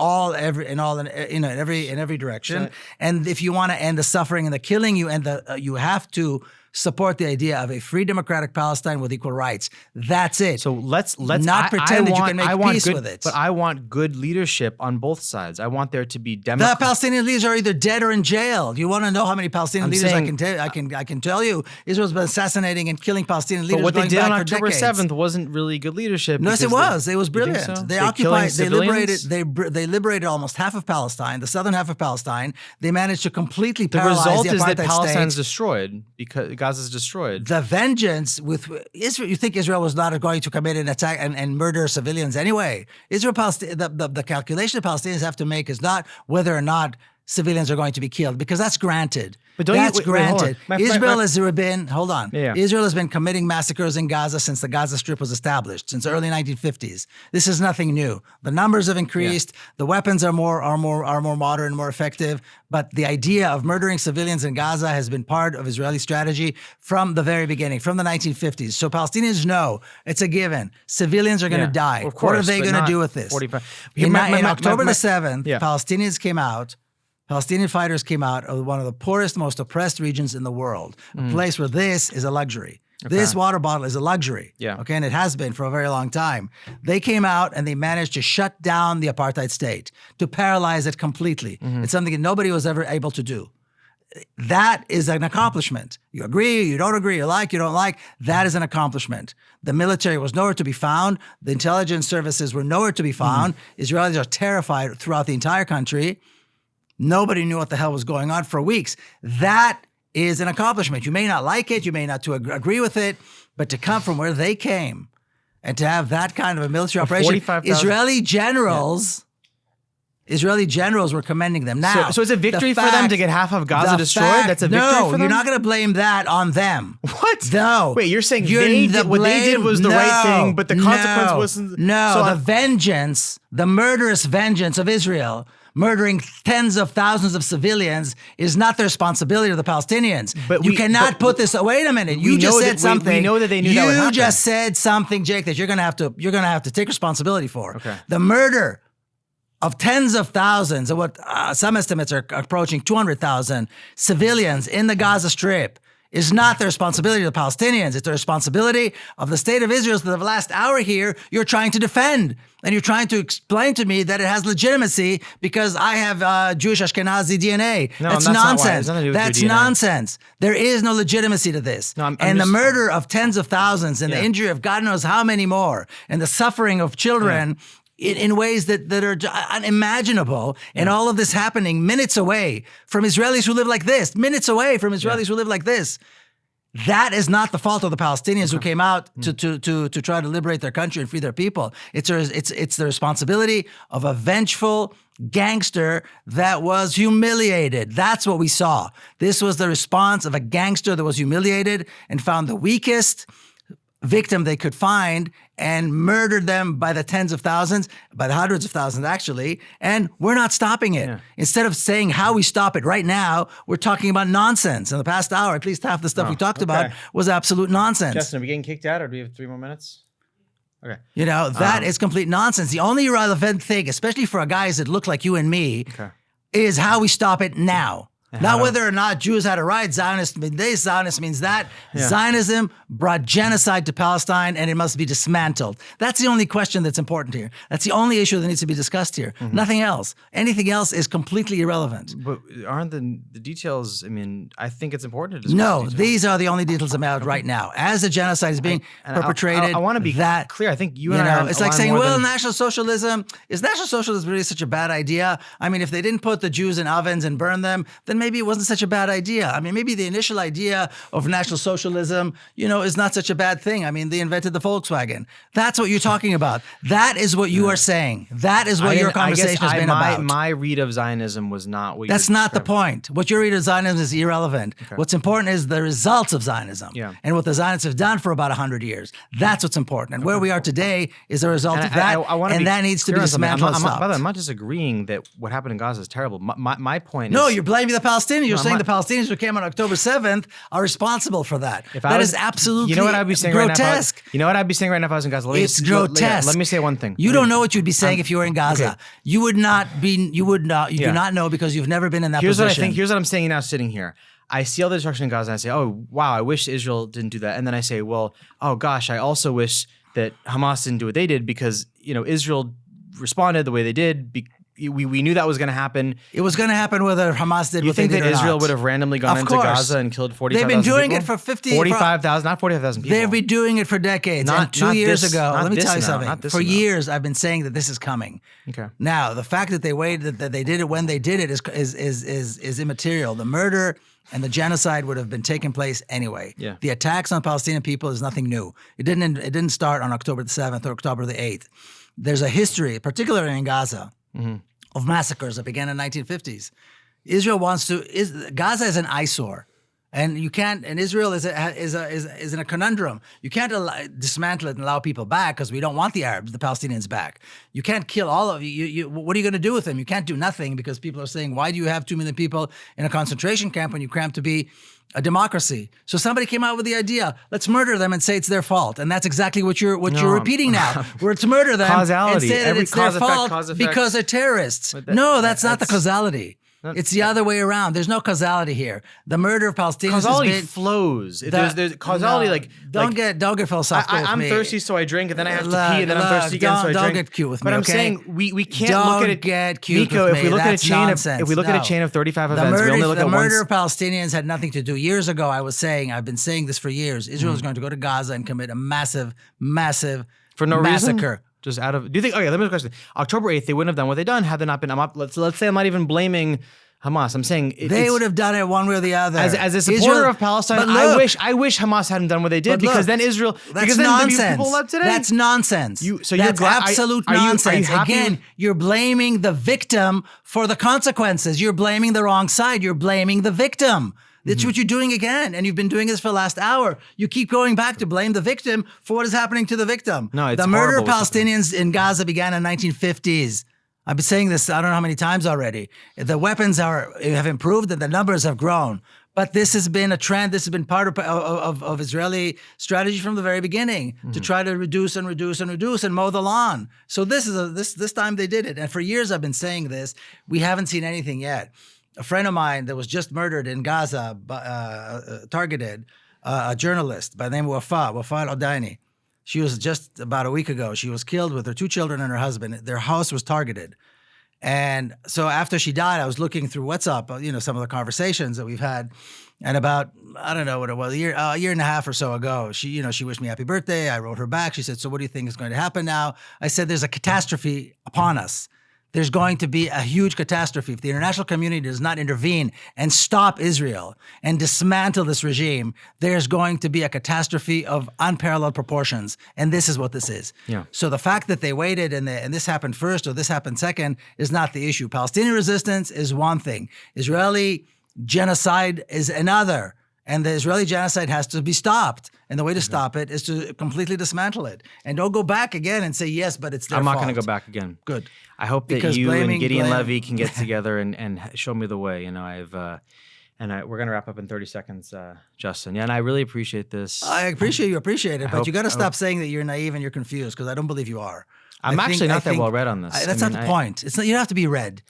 every direction. So- And if you want to end the suffering and the killing, you have to support the idea of a free democratic Palestine with equal rights. That's it. So let's not pretend that you can make peace good, with it. But I want good leadership on both sides. I want there to be The democracy. Palestinian leaders are either dead or in jail. Do you want to know how many Palestinian I'm leaders saying- I can tell you? Israel's been assassinating and killing Palestinian leaders But what they going did back on for October decades. 7th wasn't really good leadership. No, yes, it because was. It was You think brilliant. so? They killing occupied, they liberated, civilians? they liberated almost half of Palestine, the southern half of Palestine. They managed to completely The paralyze result the is that apartheid Palestine's state. destroyed because Gaza's destroyed. The vengeance with Israel. You think Israel was not going to commit an attack and murder civilians anyway? The calculation the Palestinians have to make is not whether or not civilians are going to be killed, because that's granted. But don't that's you, wait, hold on. granted. Israel has been, hold on. Yeah. Israel has been committing massacres in Gaza since the Gaza Strip was established, since the early 1950s. This is nothing new. The numbers have increased. The weapons are more modern, more effective. But the idea of murdering civilians in Gaza has been part of Israeli strategy from the very beginning, from the 1950s. So Palestinians know it's a given. Civilians are going to die. Of course, what are they but going to not do with this? 45. In My- October my- the 7th, yeah. Palestinian fighters came out of one of the poorest, most oppressed regions in the world, a place where this is a luxury. This water bottle is a luxury. Yeah. Okay, and it has been for a very long time. They came out and they managed to shut down the apartheid state, to paralyze it completely. It's something that nobody was ever able to do. That is an accomplishment. You agree, you don't agree, you like, you don't like. That is an accomplishment. The military was nowhere to be found. The intelligence services were nowhere to be found. Israelis are terrified throughout the entire country. Nobody knew what the hell was going on for weeks. That is an accomplishment. You may not like it, you may not agree with it, but to come from where they came and to have that kind of a military operation, 45,000 Israeli generals were commending them. Now, So it's a victory for them to get half of Gaza destroyed? That's a victory no, for them? you're not going to blame that on them. What? No. Wait, you're saying The what they did was the right thing, but the consequence wasn't. No, So the vengeance, the murderous vengeance of Israel, murdering tens of thousands of civilians, is not the responsibility of the Palestinians. But you we- cannot but put this. Wait a minute. we You just know said that- something. we know that they knew that would You happen. just said something, Jake, that you're going to have to take responsibility for. Okay. The murder of tens of thousands, of what some estimates are approaching 200,000 civilians in the Gaza Strip, is not the responsibility of the Palestinians. It's the responsibility of the state of Israel. So the last hour here, you're trying to defend. And you're trying to explain to me that it has legitimacy because I have Jewish Ashkenazi DNA. No, that's that's not why. It nonsense. has nothing to do with your That's DNA. nonsense. There is no legitimacy to this. No, I'm and the just- murder of tens of thousands and the Yeah. injury of God knows how many more and the suffering of children in ways that are unimaginable, and all of this happening minutes away from Israelis who live like this, minutes away from Israelis who live like this. That is not the fault of the Palestinians who came out to try to liberate their country and free their people. It's the responsibility of a vengeful gangster that was humiliated. That's what we saw. This was the response of a gangster that was humiliated and found the weakest victim they could find and murdered them by the tens of thousands, by the hundreds of thousands actually, and we're not stopping it. Yeah. Instead of saying how we stop it right now, we're talking about nonsense. In the past hour, at least half the stuff we talked about was absolute nonsense. Justin, are we getting kicked out or do we have 3 more minutes? Okay. You know, that is complete nonsense. The only relevant thing, especially for guys that look like you and me, is how we stop it now. Not whether or not Jews had a right. Zionist means this, Zionist means that. Yeah. Zionism brought genocide to Palestine and it must be dismantled. That's the only question that's important here. That's the only issue that needs to be discussed here. Nothing else. Anything else is completely irrelevant. But aren't the details, I mean, I think it's important to discuss No, the details. these are the only details about right now. As the genocide is being And perpetrated, I want to be that clear. I think you You and I know, are it's like aligned saying, more well, than- National Socialism, is National Socialism really such a bad idea? I mean, if they didn't put the Jews in ovens and burn them, then maybe it wasn't such a bad idea. I mean, maybe the initial idea of National Socialism, is not such a bad thing. I mean, they invented the Volkswagen. That's what you're talking about. That is what you are saying. That is what your conversation has been about. My read of Zionism was not what That's not the point. What your read of Zionism is irrelevant. Okay. What's important is the results of Zionism and what the Zionists have done for about 100 years. That's what's important. And where we are today is a result of that, and that needs to be dismantled and stopped. By the way, I'm not disagreeing that what happened in Gaza is terrible. My point is... No, you're blaming the Palestinians. You're saying the Palestinians who came on October 7th are responsible for that. That is absolutely grotesque. You know what I'd be saying right now? You know what I'd be saying right now if I was in Gaza? It's grotesque. Let me say one thing. You don't know what you'd be saying if you were in Gaza. Okay. You would not be. You would not. You do not know because you've never been in that position. Here's what I think. Here's what I'm saying now, sitting here. I see all the destruction in Gaza, and I say, "Oh, wow, I wish Israel didn't do that." And then I say, "Well, oh gosh, I also wish that Hamas didn't do what they did because Israel responded the way they did." We knew that was going to happen. It was going to happen whether Hamas did what they did or not. You think that Israel would have randomly gone into Gaza and killed 45,000 people? They've been doing it for 45,000, not 45,000 people. They've been doing it for decades. And 2 years ago, let me tell you something. For years, I've been saying that this is coming. Okay. Now, the fact that they waited, that they did it when they did it is immaterial. The murder and the genocide would have been taking place anyway. Yeah. The attacks on Palestinian people is nothing new. It didn't start on October the 7th or October the 8th. There's a history, particularly in Gaza, of massacres that began in the 1950s. Gaza is an eyesore. And you can't. And Israel is in a conundrum. You can't dismantle it and allow people back because we don't want the Arabs, the Palestinians back. You can't kill all of you. What are you going to do with them? You can't do nothing because people are saying, "Why do you have 2 million people in a concentration camp when you cramp to be a democracy?" So somebody came out with the idea: let's murder them and say it's their fault. And that's exactly what you're repeating now. We're to murder them causality. and say that it's their fault because they're terrorists. No, that's not the causality. It's the other way around. There's no causality here. The murder of Palestinians causality flows. There's causality. Don't get philosophical with me. I'm thirsty, so I drink, and then I have to pee, and then I'm thirsty again, so I drink. Don't get cute with me. But I'm okay? saying we can't look at it. Get cute Miko, with if we look at a chain of 35 events, we only look at one. The murder of Palestinians had nothing to do. Years ago, I've been saying this for years. Israel is going to go to Gaza and commit a massive for no massacre. Reason? Just out of. Do you think? Okay, let me ask a question. October 8th, they wouldn't have done what they done had there not been. Let's say I'm not even blaming Hamas. I'm saying they would have done it one way or the other. As a supporter of Palestine, look, I wish Hamas hadn't done what they did because then Israel. That's nonsense. That's nonsense. That's absolute nonsense. Again, you're blaming the victim for the consequences. You're blaming the wrong side. You're blaming the victim. That's what you're doing again, and you've been doing this for the last hour. You keep going back to blame the victim for what is happening to the victim. No, it's the murder of Palestinians in Gaza began in the 1950s. I've been saying this, I don't know how many times already. The weapons have improved and the numbers have grown. But this has been a trend. This has been part of Israeli strategy from the very beginning to try to reduce and mow the lawn. So this time they did it. And for years I've been saying this. We haven't seen anything yet. A friend of mine that was just murdered in Gaza, targeted, a journalist by the name of Wafa al-Odaini. She was just about a week ago. She was killed with her 2 children and her husband. Their house was targeted. And so after she died, I was looking through WhatsApp, some of the conversations that we've had. And about, I don't know what it was, a year and a half or so ago, she wished me happy birthday. I wrote her back. She said, "So what do you think is going to happen now?" I said, "There's a catastrophe upon us. There's going to be a huge catastrophe. If the international community does not intervene and stop Israel and dismantle this regime, there's going to be a catastrophe of unparalleled proportions. And this is what this is." Yeah. So the fact that they waited and this happened first or this happened second is not the issue. Palestinian resistance is one thing. Israeli genocide is another. And the Israeli genocide has to be stopped. And the way to stop it is to completely dismantle it. And don't go back again and say, yes, but it's their fault. I'm not going to go back again. Good. I hope that you and Gideon Levy can get together and show me the way. We're going to wrap up in 30 seconds, Justin. Yeah, and I really appreciate this. I appreciate you appreciate it, but you got to stop saying that you're naive and you're confused because I don't believe you are. I'm actually not that well read on this. That's not the point. It's not, you don't have to be read.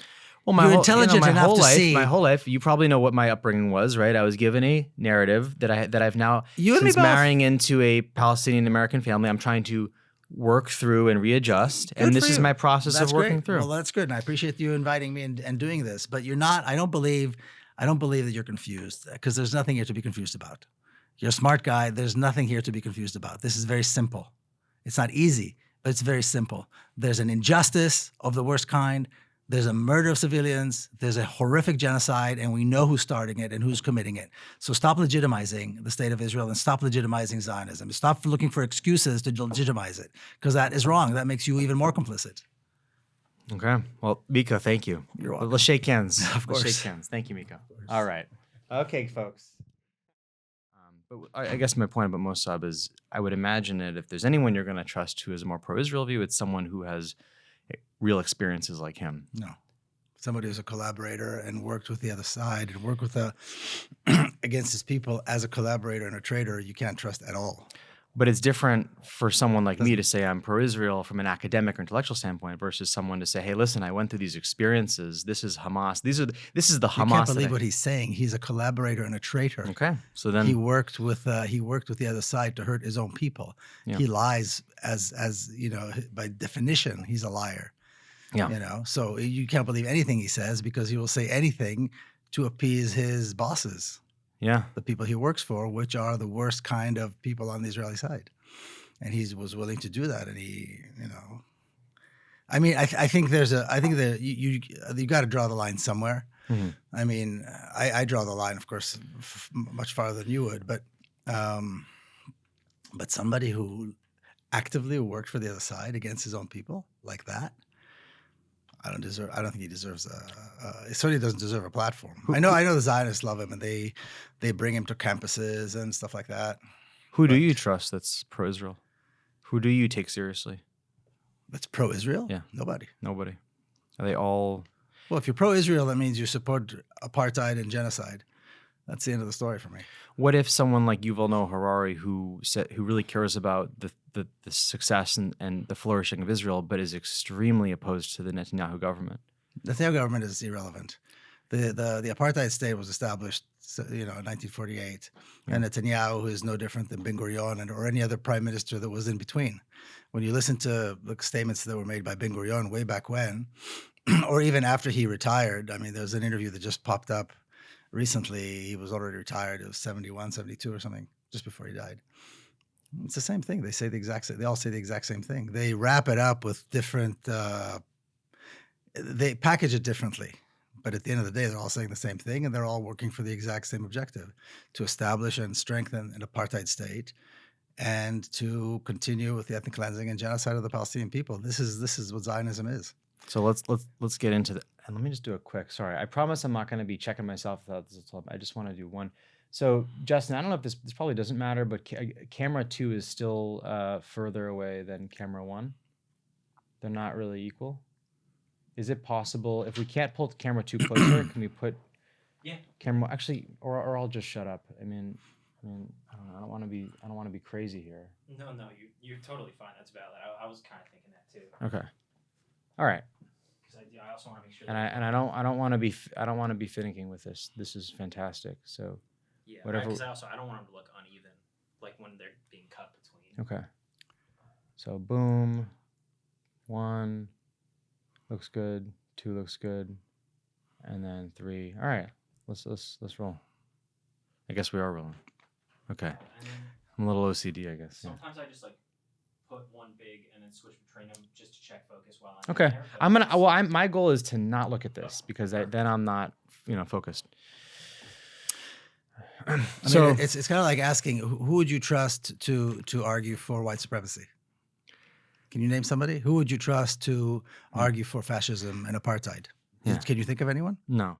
Well, you're intelligent enough to see. My whole life, you probably know what my upbringing was, right? I was given a narrative that I've now, since marrying into a Palestinian American family, I'm trying to work through and readjust. And this is my process of working through. Well, that's good. And I appreciate you inviting me and doing this. But you're not, I don't believe that you're confused because there's nothing here to be confused about. You're a smart guy. There's nothing here to be confused about. This is very simple. It's not easy, but it's very simple. There's an injustice of the worst kind. There's a murder of civilians, there's a horrific genocide, and we know who's starting it and who's committing it. So stop legitimizing the state of Israel and stop legitimizing Zionism. Stop looking for excuses to legitimize it, because that is wrong. That makes you even more complicit. Okay. Well, Miko, thank you. You're welcome. Let's shake hands. Of course. Let's shake hands. Thank you, Miko. All right. Okay, folks. But I guess my point about Mossab is I would imagine that if there's anyone you're going to trust who has a more pro-Israel view, it's someone who has real experiences like him. No. Somebody who's a collaborator and worked with the other side and worked with against his people as a collaborator and a traitor, you can't trust at all. But it's different for someone like me to say I'm pro-Israel from an academic or intellectual standpoint versus someone to say, hey, listen, I went through these experiences. This is Hamas. This is the Hamas. You can't believe what he's saying. He's a collaborator and a traitor. Okay. So then he worked with the other side to hurt his own people. Yeah. He lies as you know, by definition, he's a liar. Yeah. You know, so you can't believe anything he says because he will say anything to appease his bosses. Yeah. The people he works for, which are the worst kind of people on the Israeli side. And he was willing to do that. And he, you know, I mean, I think that you got to draw the line somewhere. Mm-hmm. I mean, I draw the line, of course, much farther than you would, but somebody who actively worked for the other side against his own people like that, I don't think he deserves he certainly doesn't deserve a platform. I know the Zionists love him and they bring him to campuses and stuff like that. Who do you trust that's pro-Israel? Who do you take seriously? That's pro-Israel? Yeah. Nobody. Are they all? Well, if you're pro-Israel, that means you support apartheid and genocide. That's the end of the story for me. What if someone like Yuval Noah Harari, who really cares about the success and the flourishing of Israel, but is extremely opposed to the Netanyahu government? The Netanyahu government is irrelevant. The apartheid state was established, in 1948, and Netanyahu is no different than Ben Gurion or any other prime minister that was in between. When you listen to the statements that were made by Ben Gurion way back when, or even after he retired, I mean, there was an interview that just popped up recently. He was already retired. It was 71, 72 or something, just before he died. It's the same thing. They all say the exact same thing. They wrap it up with different, they package it differently. But at the end of the day, they're all saying the same thing, and they're all working for the exact same objective: to establish and strengthen an apartheid state, and to continue with the ethnic cleansing and genocide of the Palestinian people. This is what Zionism is. So let's get into the. And let me just do a quick. Sorry, I promise I'm not going to be checking myself without this. I just want to do one. So Justin, I don't know if this probably doesn't matter, but camera 2 is still further away than camera 1. They're not really equal. Is it possible if we can't pull camera 2 closer? Can we put camera actually, or I'll just shut up. I mean, I don't know. I don't want to be crazy here. No, you're totally fine. That's valid. I was kind of thinking that too. Okay. All right. Because I also want to make sure. And I don't want to be finicking with this. This is fantastic. So. Yeah. Whatever. Because I don't want them to look uneven, like when they're being cut between. Okay. So boom. 1 looks good. 2 looks good. And then 3. All right. Let's roll. I guess we are rolling. Okay. I'm a little OCD, I guess. Sometimes I just put one big and then switch between them just to check focus while I'm Okay. there. I'm gonna. My goal is to not look at this because then I'm not focused. I mean, it's kind of like asking who would you trust to argue for white supremacy? Can you name somebody? Who would you trust to argue for fascism and apartheid? Yeah. Can you think of anyone? No.